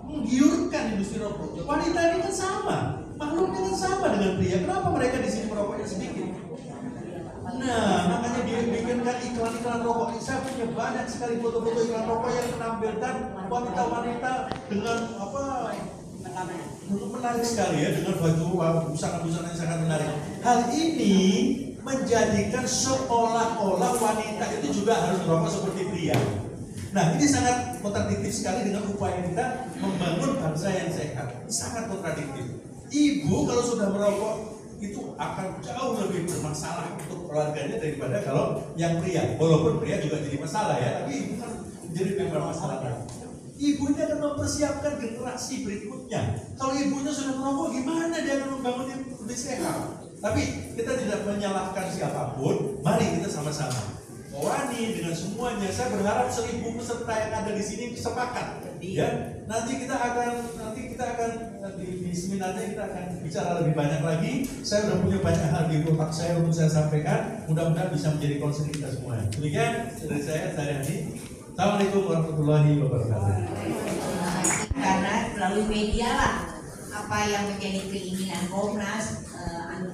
menggiurkan industri rokok. Wanita ini kan sama, makhluknya kan sama dengan pria. Kenapa mereka di sini merokoknya sedikit? Nah, makanya dibikinkan iklan-iklan rokok. Saya punya banyak sekali foto-foto iklan rokok yang menampilkan wanita-wanita dengan menarik sekali ya, dengan baju busana-busana yang sangat menarik. Hal ini menjadikan seolah-olah wanita itu juga harus merokok seperti pria. Nah, ini sangat kontradiktif sekali dengan upaya kita membangun bangsa yang sehat. Sangat kontradiktif. Ibu kalau sudah merokok itu akan jauh lebih bermasalah untuk keluarganya daripada kalau yang pria. Walaupun pria juga jadi masalah ya, tapi ibu kan jadi lebih bermasalah. Ibu ini akan mempersiapkan generasi berikutnya. Kalau ibunya sudah merokok, gimana dia akan membangun yang lebih sehat? Tapi kita tidak menyalahkan siapapun. Mari kita sama-sama Wani dengan semuanya. Saya berharap 1000 peserta yang ada di sini sepakat. Ya, nanti kita akan di seminarnya kita akan bicara lebih banyak lagi. Saya sudah punya banyak hal di otak saya untuk saya sampaikan. Mudah-mudahan bisa menjadi concern kita semua. Demikian dari saya Hadi. Assalamualaikum warahmatullahi wabarakatuh. Karena melalui media lah apa yang menjadi keinginan Komnas,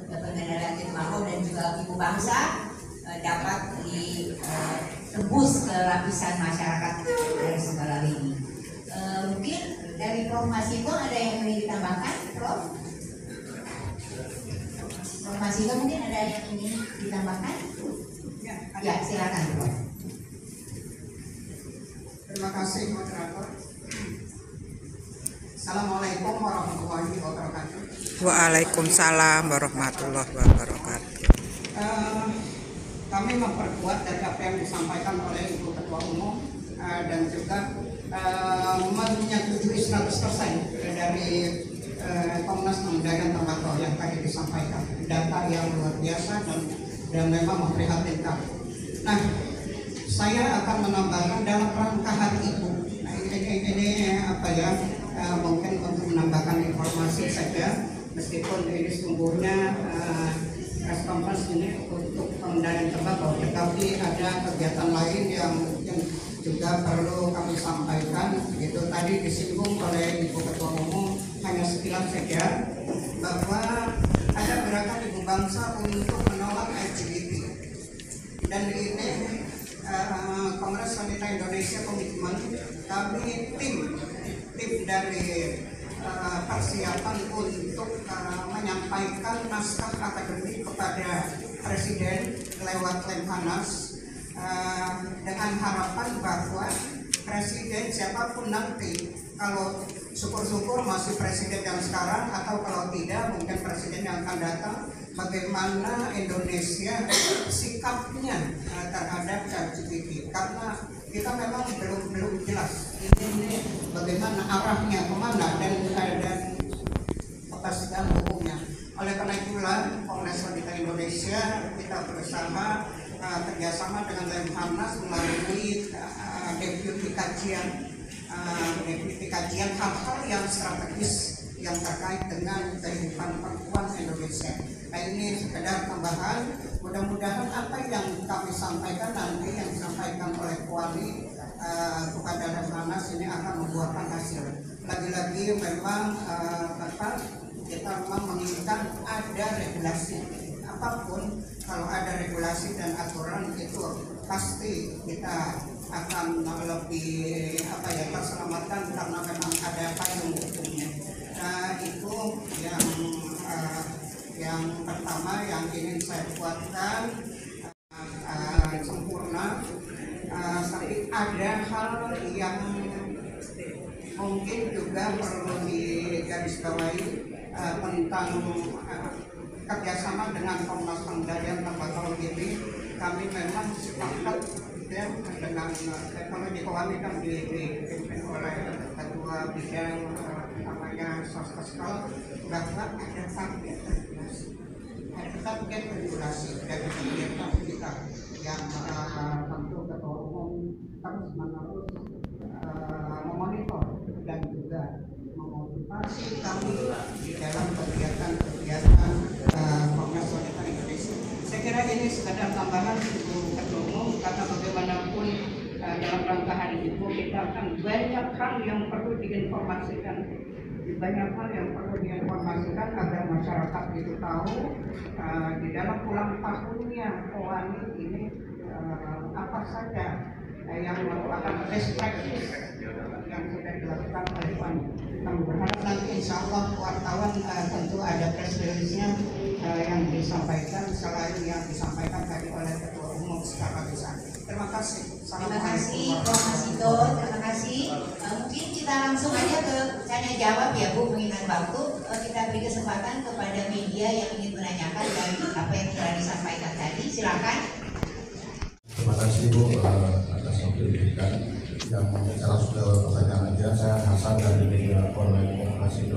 Pengendalian Tembakau dan juga Ibu Bangsa dapat ditembus ke lapisan masyarakat dari segala lini. Mungkin dari Prof. Masiko ada yang ingin ditambahkan, Prof? Prof. Masiko mungkin ada yang ingin ditambahkan? Ya, silakan, Prof. Terima kasih, moderator. Assalamualaikum warahmatullahi wabarakatuh. Waalaikumsalam warahmatullahi wabarakatuh. Kami memperkuat dari apa yang disampaikan oleh Ibu Ketua Umum dan juga menyetujui 100% dari Komnas Pengendalian Tembakau yang tadi disampaikan. Data yang luar biasa dan memang memprihatinkan. Nah, saya akan menambahkan dalam rangka Hari Ibu. Nah, ini apa ya? Mungkin untuk menambahkan informasi saja, meskipun ini sesungguhnya press conference ini untuk pengendalian tembakau, tetapi ada kegiatan lain yang juga perlu kami sampaikan. Itu tadi disinggung oleh Ibu Ketua Umum, hanya sekilas saja bahwa ada gerakan Ibu Bangsa untuk menolak LGBT, dan ini Kongres Wanita Indonesia Komitmen, kami tim dari persiapan untuk menyampaikan naskah akademik kepada Presiden lewat Lemhanas dengan harapan bahwa Presiden siapapun nanti, kalau syukur-syukur masih Presiden yang sekarang, atau kalau tidak mungkin Presiden yang akan datang, bagaimana Indonesia sikapnya terhadap LGBT, karena kita memang belum jelas ini bagaimana arahnya kemana dan kepastian hukumnya. Oleh karena itulah Kongres Wanita Indonesia kita bersama kerjasama dengan Lemhanas melalui deputi kajian hal-hal yang strategis yang terkait dengan kehidupan perempuan Indonesia. Nah, ini sekedar tambahan. Mudah-mudahan apa yang kami sampaikan nanti, yang disampaikan oleh Wali kepada Lemhanas ini akan membuahkan hasil. Lagi-lagi memang kita memang menginginkan ada regulasi. Apapun kalau ada regulasi dan aturan itu pasti kita akan lebih terselamatkan karena memang ada payung hukumnya. Nah, itu yang pertama yang ingin saya kuatkan, sempurna. Tapi ada hal yang mungkin juga perlu digarisbawahi tentang kerjasama dengan Komnas HAM dan Tembakau ini. Kami memang sepakat dengan kalau dikawani kan dipimpin oleh ketua bidang namanya Soskeskel, bahwa ada target regulasi dari pemerintah kita yang tentu ketua umum harus menerus memonitor dan juga memotivasi kami di dalam kegiatan Komnas Wanita Indonesia. Saya kira ini sekadar tambahan ketua umum, karena bagaimanapun dalam rangka hari itu kita akan banyak hal yang perlu diinformasikan, agar masyarakat itu tahu di dalam ulang tahunnya Kowani ini apa saja yang merupakan best practice yang sudah dilakukan oleh Kowani. Kami berharap nanti insya Allah wartawan tentu ada press release-nya yang disampaikan selain yang disampaikan tadi oleh ketua umum secara besar. Terima kasih. Terima kasih Prof. Masito, terima kasih. Mungkin kita langsung aja ke tanya jawab ya Bu, mengingat waktu. Kita beri kesempatan kepada media yang ingin menanyakan dari apa yang telah disampaikan tadi. Silakan. Terima kasih Bu atas waktu diberikan. Yang secara sudah pertanyaan aja, saya Hasan dari media online Kompas.id.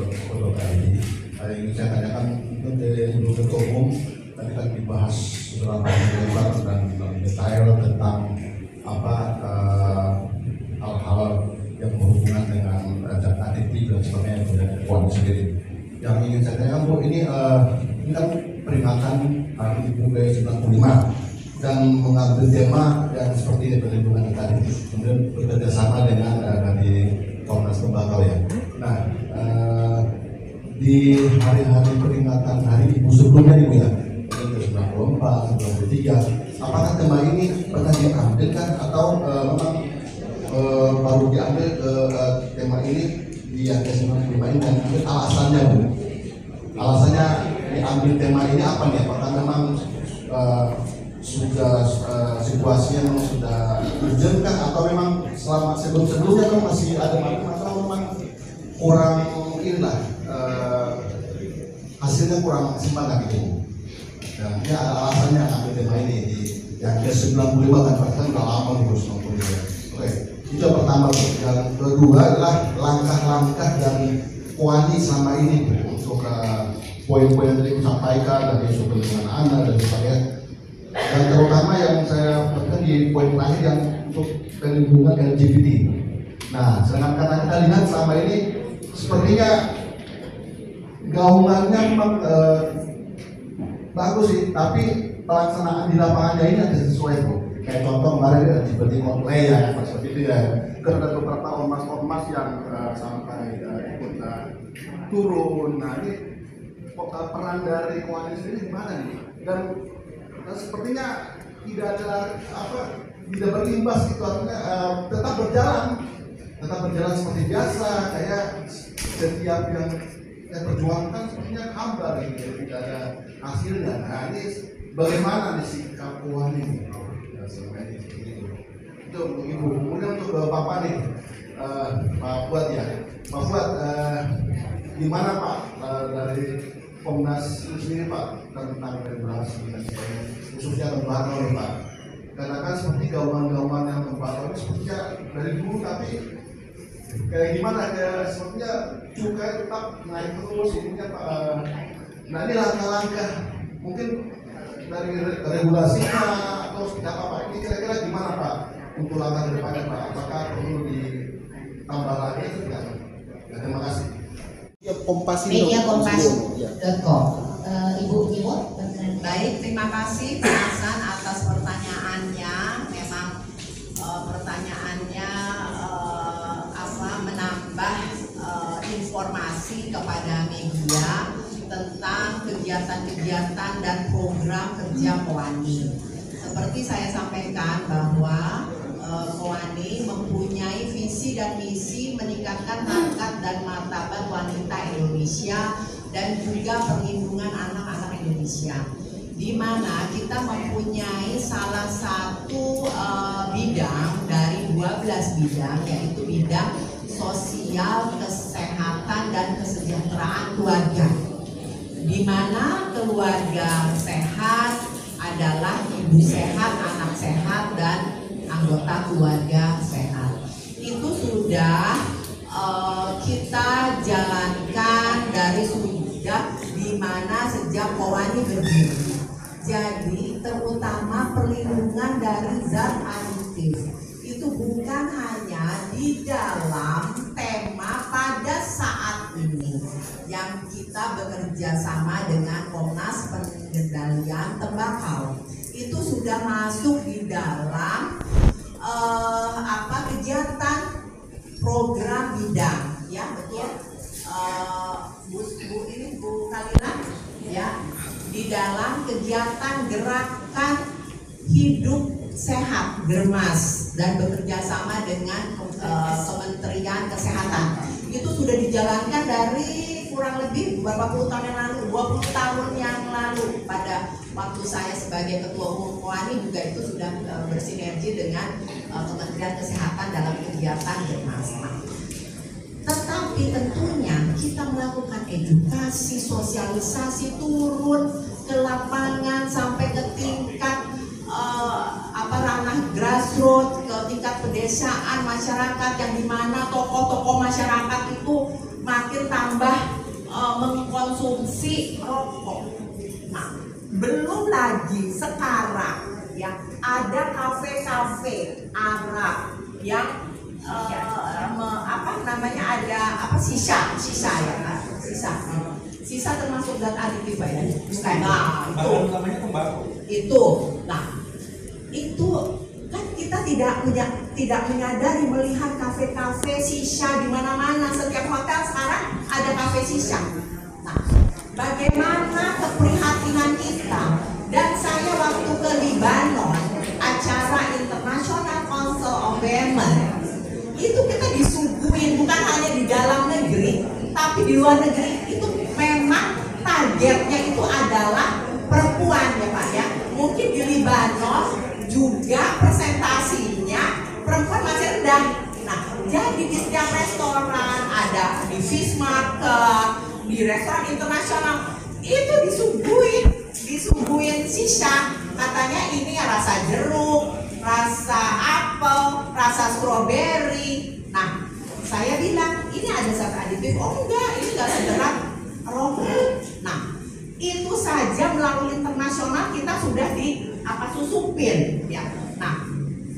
Hari ini saya tanyakan dari Ibu Ketua Umum, tadi kan dibahas secara lebar dan detail tentang hal-hal yang berhubungan dengan data adiktif dan sebagainya dari Kowani sendiri. Yang ingin saya tanyakan Bu, ini kan peringatan Hari Ibu ke-95 dan mengambil tema yang seperti ini, perlindungan data adiktif, kemudian bekerja sama dengan dari Komnas Tembakau ya. Nah, di hari-hari peringatan Hari Ibu sebelumnya Ibu ya, ke-94, 93, apakah tema ini pernah diambil kan atau memang baru diambil tema ini di yang ke-95 ini, dan alasannya Bu? Alasannya diambil tema ini apa nih? Apakah memang sudah situasinya memang sudah urgent kan, atau memang selama sebelumnya kan masih ada masalah, atau memang kurang inilah hasilnya kurang maksimal kan gitu. Dan ini ada alasannya ambil tema ini di yang ke-95 kan, bahkan udah lama di 95. Oke, itu yang pertama. Yang kedua adalah langkah-langkah dari Kowani selama ini untuk poin-poin yang tadi disampaikan dari isu perlindungan anak dan sebagainya. Dan terutama yang saya perhatikan di poin terakhir yang untuk perlindungan LGBT. Nah, sedangkan karena kita lihat selama ini sepertinya gaungannya memang bagus sih, tapi pelaksanaan di lapangannya ini ada sesuai Bu. Kayak contoh kemarin ada seperti kontlay ya, seperti itu ya. Karena ada beberapa ormas-ormas yang sampai ikut turun. Nah, ini peran dari Kowani sendiri gimana nih? Dan sepertinya tidak berimbas gitu, artinya tetap berjalan seperti biasa, kayak setiap yang saya perjuangkan sepertinya hambar gitu, tidak ada hasilnya. Nah, ini bagaimana nih sikap Kowani ini? Itu untuk Ibu. Kemudian untuk Bapak nih, Pak Fuad ya, Pak Fuad, gimana Pak dari Komnas sendiri Pak tentang regulasi dan sebagainya, khususnya tembakau nih Pak? Karena kan seperti gaungan-gaungan yang tembakau ini sepertinya dari dulu, tapi kayak gimana, kayak sepertinya cukai tetap naik terus ininya Pak. Nah, ini langkah-langkah mungkin dari regulasinya atau seperti apa Pak? Ini kira-kira gimana Pak untuk langkah ke depannya Pak? Apakah perlu ditambah lagi atau tidak? Ya, terima kasih. Media Kompas.com. Ibu Iwo. Baik, terima kasih Pak Hasan atas pertanyaannya. Memang pertanyaannya menambah informasi kepada media kegiatan-kegiatan dan program kerja Kowani. Seperti saya sampaikan bahwa Kowani mempunyai visi dan misi meningkatkan harkat dan martabat wanita Indonesia dan juga perlindungan anak-anak Indonesia, di mana kita mempunyai salah satu bidang dari 12 bidang, yaitu bidang sosial, kesehatan, dan kesejahteraan keluarga, di mana keluarga sehat adalah ibu sehat, anak sehat, dan anggota keluarga sehat. Itu sudah kita jalankan dari sudah di mana sejak Kowani berdiri. Jadi terutama perlindungan dari zat adiktif itu bukan hanya di dalam tema pada saat ini yang kita bekerja sama dengan Komnas Pengendalian Tembakau, itu sudah masuk di dalam kegiatan program bidang, ya betul, Bu Kalina, ya, di dalam kegiatan gerakan hidup sehat Germas dan bekerja sama dengan Kementerian Kesehatan. Itu sudah dijalankan dari kurang lebih beberapa puluh tahun yang lalu, 20 tahun yang lalu. Pada waktu saya sebagai Ketua Umum Kowani juga itu sudah bersinergi dengan Kementerian Kesehatan dalam kegiatan Germas. Tetapi tentunya kita melakukan edukasi, sosialisasi, turun ke lapangan sampai ke tingkat ranah grassroots, ke tingkat pedesaan masyarakat, yang dimana tokoh-tokoh masyarakat itu makin tambah mengkonsumsi rokok. Nah, belum lagi sekarang ya ada kafe-kafe Arab yang sisa termasuk zat adiktif ya, bukan? Nah, itu namanya tembakau. Itu kan kita tidak menyadari melihat kafe-kafe sisa di mana-mana. Setiap hotel sekarang ada kafe sisa. Nah, bagaimana keprihatinan kita? Dan saya waktu ke Libanon, acara International Council of Women, itu kita disuguhin bukan hanya di dalam negeri, tapi di luar negeri. Itu memang targetnya itu adalah perempuan ya Pak ya. Mungkin di Libanon juga presentasinya perempuan masih rendah. Nah, jadi di setiap restoran, ada di fish market, di restoran internasional, itu disuguhin sisa. Katanya ini rasa jeruk, rasa apel, rasa stroberi. Nah, saya bilang ini ada zat adiktif. Oh enggak, ini enggak seberat rokok. Nah, itu saja melalui internasional kita sudah susupin ya. Nah,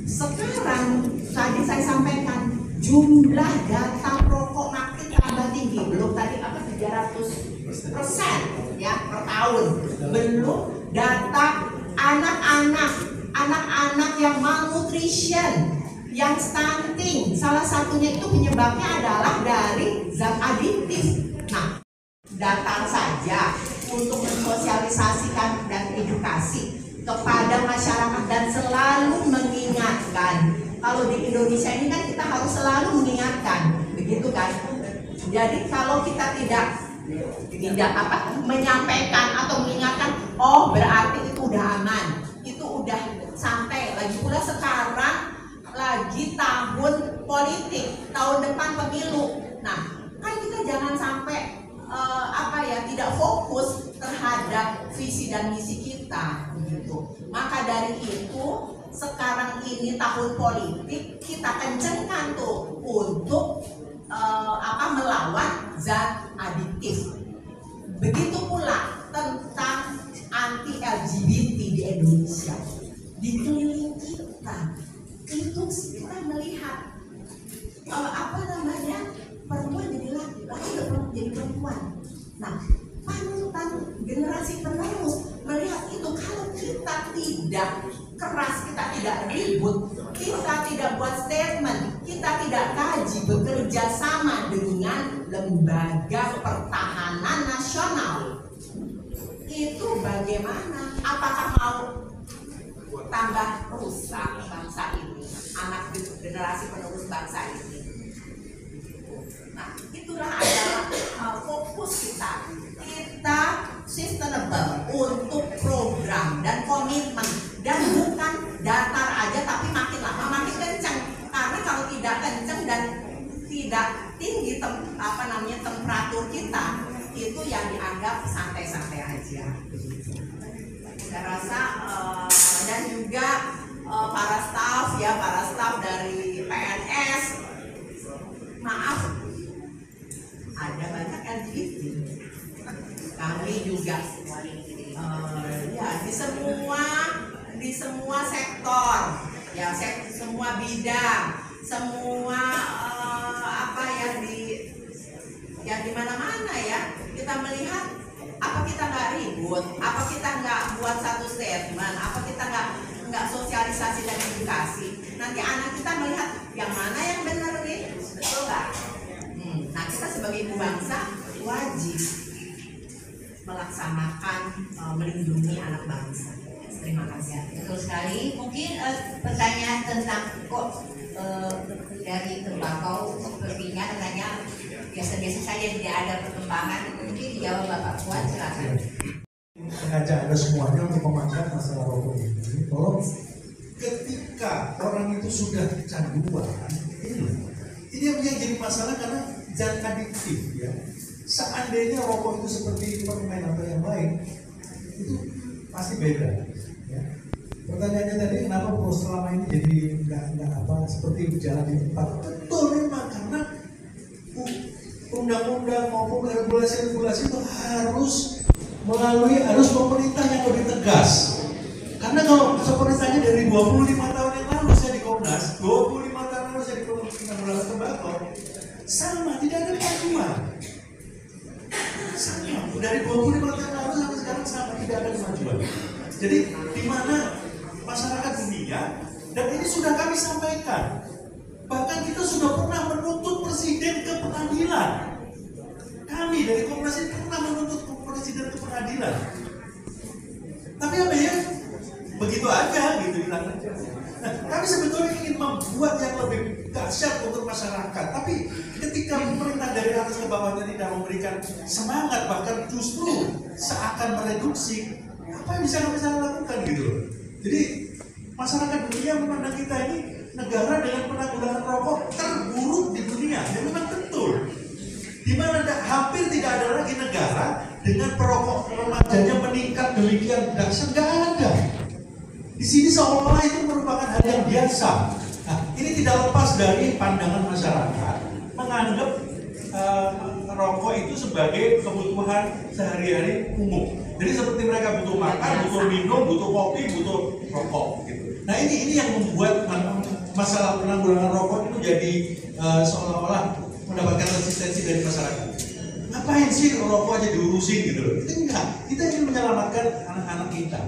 sekarang tadi saya sampaikan jumlah data rokok makin tambah tinggi. Belum tadi 300% ya per tahun. Belum data anak-anak yang malnutrition, yang stunting. Salah satunya itu penyebabnya adalah dari zat adiktif. Nah, datang saja untuk mensosialisasikan dan edukasi kepada masyarakat dan selalu mengingatkan. Kalau di Indonesia ini kan kita harus selalu mengingatkan, begitu kan? Jadi kalau kita tidak menyampaikan atau mengingatkan, oh berarti itu udah aman, itu udah santai. Lagi pula sekarang lagi tahun politik, tahun depan pemilu. Nah, kan kita jangan sampai tidak fokus terhadap visi dan misi kita begitu. Maka dari itu sekarang ini tahun politik, kita kencengkan tuh untuk melawan zat adiktif. Begitu pula tentang anti LGBT di Indonesia. Di keliling kita itu kita melihat perempuan jadi laki jadi perempuan. Nah, panutan generasi penerus melihat itu. Kalau kita tidak keras, kita tidak ribut, kita tidak buat statement, kita tidak kaji, bekerja sama dengan lembaga pertahanan nasional, itu bagaimana? Apakah mau tambah rusak bangsa ini, anak generasi penerus bangsa ini? Nah, itulah adalah fokus kita. Kita sustainable untuk program dan komitmen, dan bukan datar aja tapi makin lama makin kencang. Karena kalau tidak kencang dan tidak tinggi temperatur kita, itu yang dianggap santai-santai aja. Saya rasa dan juga para staf dari PNS, maaf, ada banyak LGBT. Kami juga ya di semua sektor, ya semua bidang, semua di mana-mana ya kita melihat. Apa kita nggak ribut? Apa kita nggak buat satu statement? Apa kita nggak sosialisasi dan edukasi? Nanti anak kita melihat yang mana yang benar nih, betul nggak? Nah, kita sebagai ibu bangsa wajib melaksanakan melindungi anak bangsa. Terima kasih. Betul sekali. Mungkin pertanyaan tentang kok dari tembakau sepertinya katanya biasa-biasa saja tidak ada perkembangan. Mungkin dijawab Bapak Fuad, silakan. Mengajak Anda semuanya untuk mengangkat masalah rokok ini. Tolong, ketika orang itu sudah kecanduan, ini yang jadi masalah karena zat adiktif ya. Seandainya rokok itu seperti permen atau yang lain, itu pasti beda. Ya. Pertanyaannya tadi, kenapa Pro selama ini jadi nggak seperti jalan di tempat? Betul memang, karena undang-undang maupun regulasi-regulasi itu harus melalui pemerintah yang lebih tegas. Karena kalau pemerintahnya dari 25 tahun yang lalu saya di Komnas, 25 tahun lalu saya di Komnas Penanggulangan Tembakau, sama, tidak ada kemajuan. Sama, dari 25 tahun lalu sampai sekarang sama, tidak ada kemajuan. Jadi di mana masyarakat dunia, dan ini sudah kami sampaikan, bahkan kita sudah pernah menuntut presiden ke pengadilan. Kami dari Komnas ini pernah menuntut presiden ke pengadilan. Tapi apa ya? Begitu aja gitu bilang. Nah, kami sebetulnya ingin membuat yang lebih dahsyat untuk masyarakat. Tapi ketika pemerintah dari atas ke bawahnya tidak memberikan semangat, bahkan justru seakan mereduksi, apa yang bisa kami lakukan gitu. Jadi masyarakat dunia memandang kita ini negara dengan penanggulangan rokok terburuk di dunia. Yang memang betul. Di mana hampir tidak ada lagi negara dengan perokok remajanya meningkat demikian dahsyat, nggak ada. Di sini seolah-olah itu merupakan hal yang biasa. Nah, ini tidak lepas dari pandangan masyarakat menganggap rokok itu sebagai kebutuhan sehari-hari umum. Jadi seperti mereka butuh makan, butuh minum, butuh kopi, butuh rokok. Gitu. Nah ini yang membuat masalah penanggulangan rokok itu jadi seolah-olah mendapatkan resistensi dari masyarakat. Ngapain sih rokok aja diurusin gitu loh? Itu enggak. Kita ingin menyelamatkan anak-anak kita.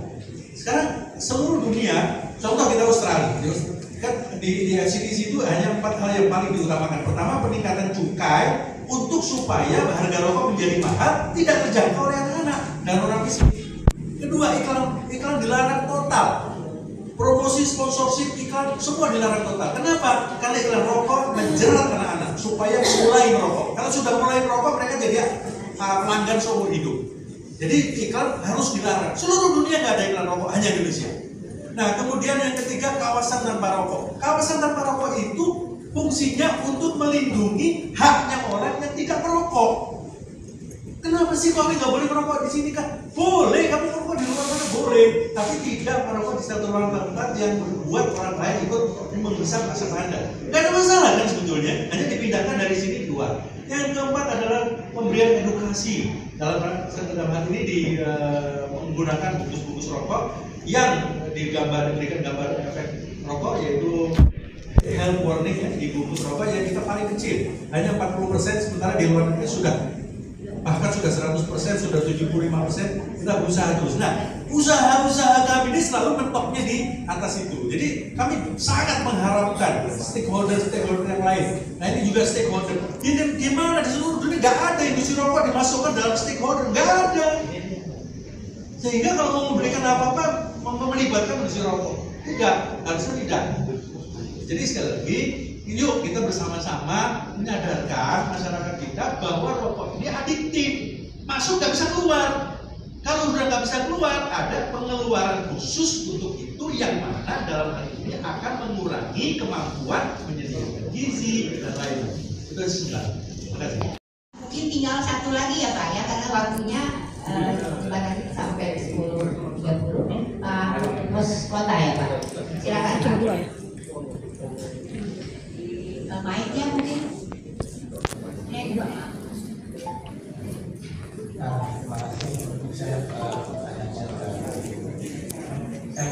Sekarang seluruh dunia, contoh kita Australia, kan di FCTC itu hanya 4 hal yang paling diutamakan. Pertama, peningkatan cukai untuk supaya harga rokok menjadi mahal, tidak terjangkau oleh anak-anak dan orang miskin. Kedua, iklan dilarang total. Promosi, sponsorship, iklan semua dilarang total. Kenapa? Karena iklan rokok menjerat anak-anak supaya mulai merokok. Kalau sudah mulai merokok, mereka jadi pelanggan seumur hidup. Jadi iklan harus dilarang. Seluruh dunia nggak ada iklan rokok, hanya Indonesia. Nah, kemudian yang ketiga, kawasan tanpa rokok. Kawasan tanpa rokok itu fungsinya untuk melindungi haknya orang yang tidak merokok. Kenapa sih kami nggak boleh merokok di sini kan? Boleh, kamu merokok di luar sana boleh, tapi tidak merokok di satu ruang tempat yang membuat orang lain ikut menghisap asap Anda. Gak ada masalah kan sebetulnya, hanya dipindahkan dari sini keluar. Yang keempat adalah pemberian edukasi. Dalam hal ini menggunakan bungkus-bungkus rokok yang diberikan gambar efek rokok, yaitu health warning ya, di bungkus rokok yang kita paling kecil, hanya 40%, sementara di luar negeri bahkan sudah 100%, sudah 75%, kita berusaha terus. Nah, usaha-usaha kami ini selalu mentoknya di atas itu. Jadi kami sangat mengharapkan stakeholder yang lain. Nah ini juga stakeholder. Di mana di seluruh dunia nggak ada industri rokok dimasukkan dalam stakeholder, nggak ada. Sehingga kalau mau memberikan apa-apa melibatkan industri rokok. Tidak, harusnya tidak. Jadi sekali lagi, yuk kita bersama-sama menyadarkan masyarakat kita bahwa rokok ini adiktif. Masuk nggak bisa keluar. Kalau sudah nggak bisa keluar, ada pengeluaran khusus untuk itu yang mana dalam hal ini akan mengurangi kemampuan menyediakan gizi dan lain-lain. Itu sudah. Terima kasih. Mungkin tinggal satu lagi ya Pak ya, karena waktunya batas sampai 10.30. Pos kota ya Pak. Silakan Pak. Mic-nya mungkin. Dua. Terima kasih untuk saya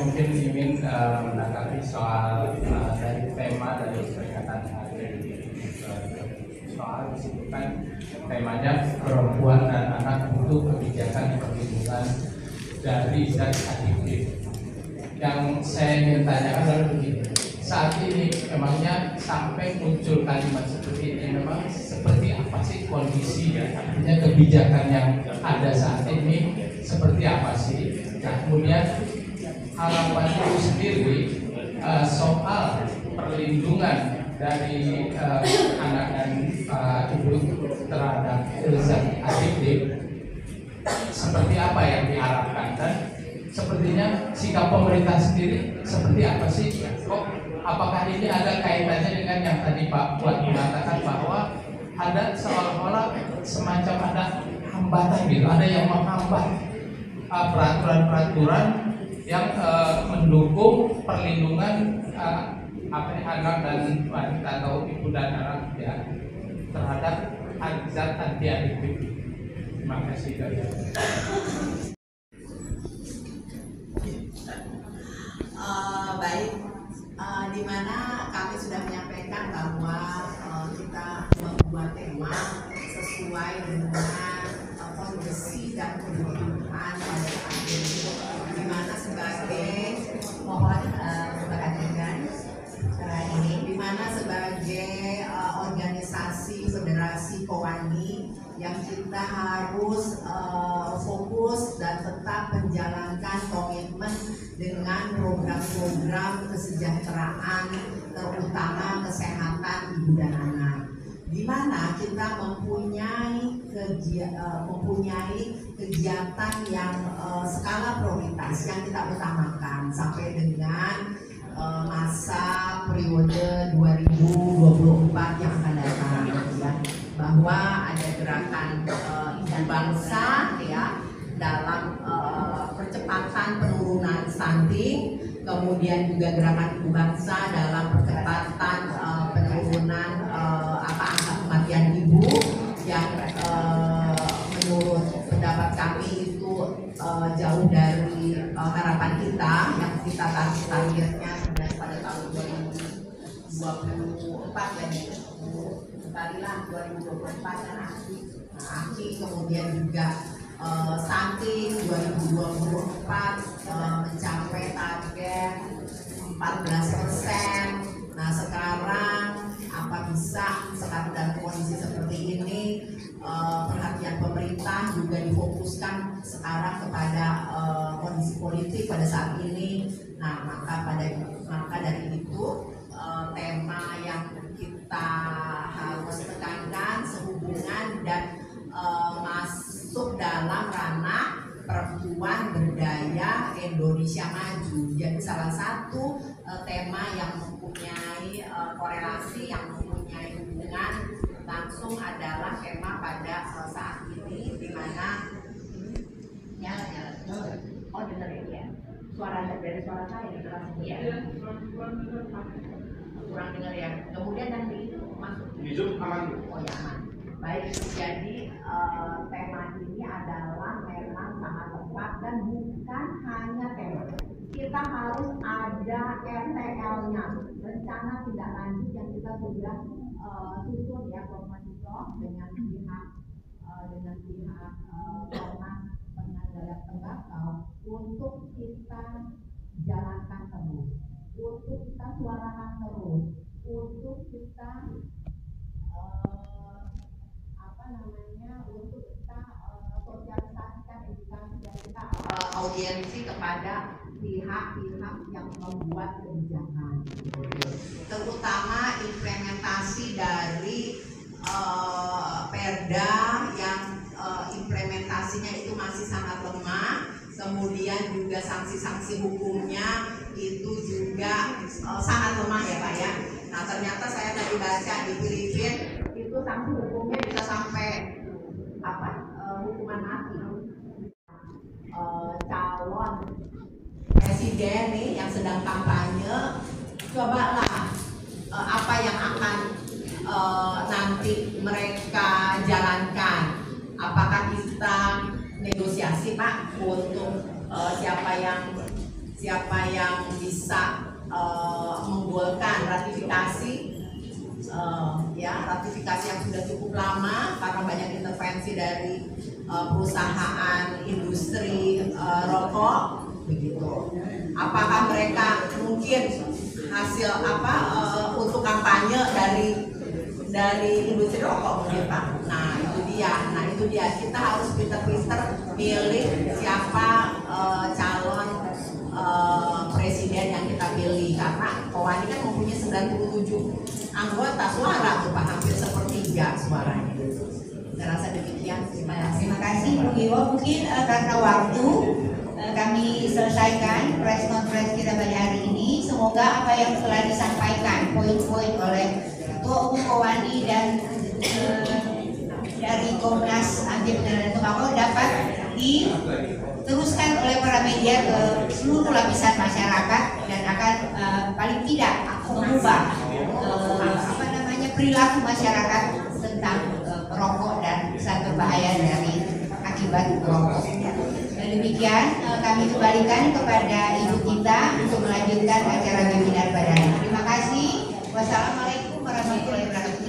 mungkin ingin menanggapi soal dari tema dari peringatan hari soal disebutkan temanya perempuan dan anak butuh kebijakan perlindungan dari zat adiktif. Yang saya ingin tanyakan adalah begini, saat ini memangnya sampai muncul kalimat seperti ini memang seperti apa sih kondisinya, artinya kebijakan yang ada saat ini seperti apa sih? Nah, kemudian harapan itu sendiri soal perlindungan dari anak dan ibu terhadap zat adiktif seperti apa yang diharapkan, dan sepertinya sikap pemerintah sendiri seperti apa sih? Kok apakah ini ada kaitannya dengan yang tadi Pak Fuad mengatakan bahwa ada seolah-olah semacam ada hambatan gitu, ada yang menghambat peraturan-peraturan yang mendukung perlindungan anak dan wanita atau ibu dan anak ya terhadap zat anti adiktif. Terima kasih. Baik, di mana kami sudah menyampaikan bahwa kita membuat tema sesuai dengan kondisi dan kebutuhan pada saat ini, di mana sebagai mohon perhatikan ini, di mana sebagai organisasi federasi Kowani yang kita harus fokus dan tetap menjalankan komitmen dengan program-program kesejahteraan, terutama kesehatan ibu dan anak, di mana kita mempunyai kegiatan yang skala prioritas yang kita utamakan sampai dengan masa periode 2024 yang akan datang, ya, bahwa ada gerakan ibu bangsa ya dalam percepatan penurunan stunting, kemudian juga gerakan ibu bangsa dalam percepatan penurunan angka kematian ibu yang menurut pendapat kami itu jauh dari harapan kita yang kita targetnya sebenarnya pada tahun 2024 ya, sekalilah 2024 dan akhir kemudian juga stunting 2024 mencapai target 14%. Nah sekarang apa bisa sekarang dalam kondisi seperti ini perhatian pemerintah juga difokuskan sekarang kepada kondisi politik pada saat ini. Nah maka dari itu tema yang kita harus tekankan sehubungan dan masuk dalam ranah perempuan berdaya Indonesia maju. Jadi salah satu tema yang mempunyai korelasi, yang mempunyai hubungan langsung adalah tema pada saat ini, di mana nyala. Oh dengar ya, suara dari suara saya ya. Kurang dengar ya. Kemudian nanti itu masuk. Oh ya aman. Baik, jadi tema ini adalah memang sangat tepat dan bukan hanya tema. Kita harus ada RTL-nya, rencana tindak lanjut yang kita sudah susun ya, koordinasi dengan pihak Komnas Pengendalian Tembakau untuk kita jalankan terus, untuk kita suarakan terus, untuk kita untuk kita sosialisasikan edukasi dan kita membuat kebijakan, terutama implementasi dari Perda yang implementasinya itu masih sangat lemah, kemudian juga sanksi-sanksi hukumnya itu juga sangat lemah ya Pak ya. Nah ternyata saya tadi baca di Filipina itu sanksi hukumnya bisa sampai hukuman mati. Calon presiden nih yang sedang kampanye, cobalah apa yang akan nanti mereka jalankan. Apakah kita negosiasi Pak untuk siapa yang bisa menggolkan ratifikasi ratifikasi yang sudah cukup lama karena banyak intervensi dari perusahaan industri rokok begitu. Apakah mereka mungkin hasil untuk kampanye dari industri rokok mungkin Pak. Nah itu dia kita harus pinter-pinter pilih siapa calon presiden yang kita pilih, karena Kowani kan mempunyai 97 anggota suara tuh Pak, hampir sepertiga suaranya. Saya rasa demikian. Terima kasih Bu Iwo. Mungkin karena waktu kami selesaikan press conference kita pada hari ini. Semoga apa yang telah disampaikan poin-poin oleh Ketua Umum Kowani dan dari Komnas Anti Penyalahgunaan Tembakau dapat diteruskan oleh para media ke seluruh lapisan masyarakat dan akan paling tidak mengubah perilaku masyarakat tentang rokok dan zat berbahaya dari akibat rokok. Dan demikian kami kembalikan kepada ibu kita untuk melanjutkan acara webinar pada hari ini. Terima kasih. Wassalamualaikum warahmatullahi wabarakatuh.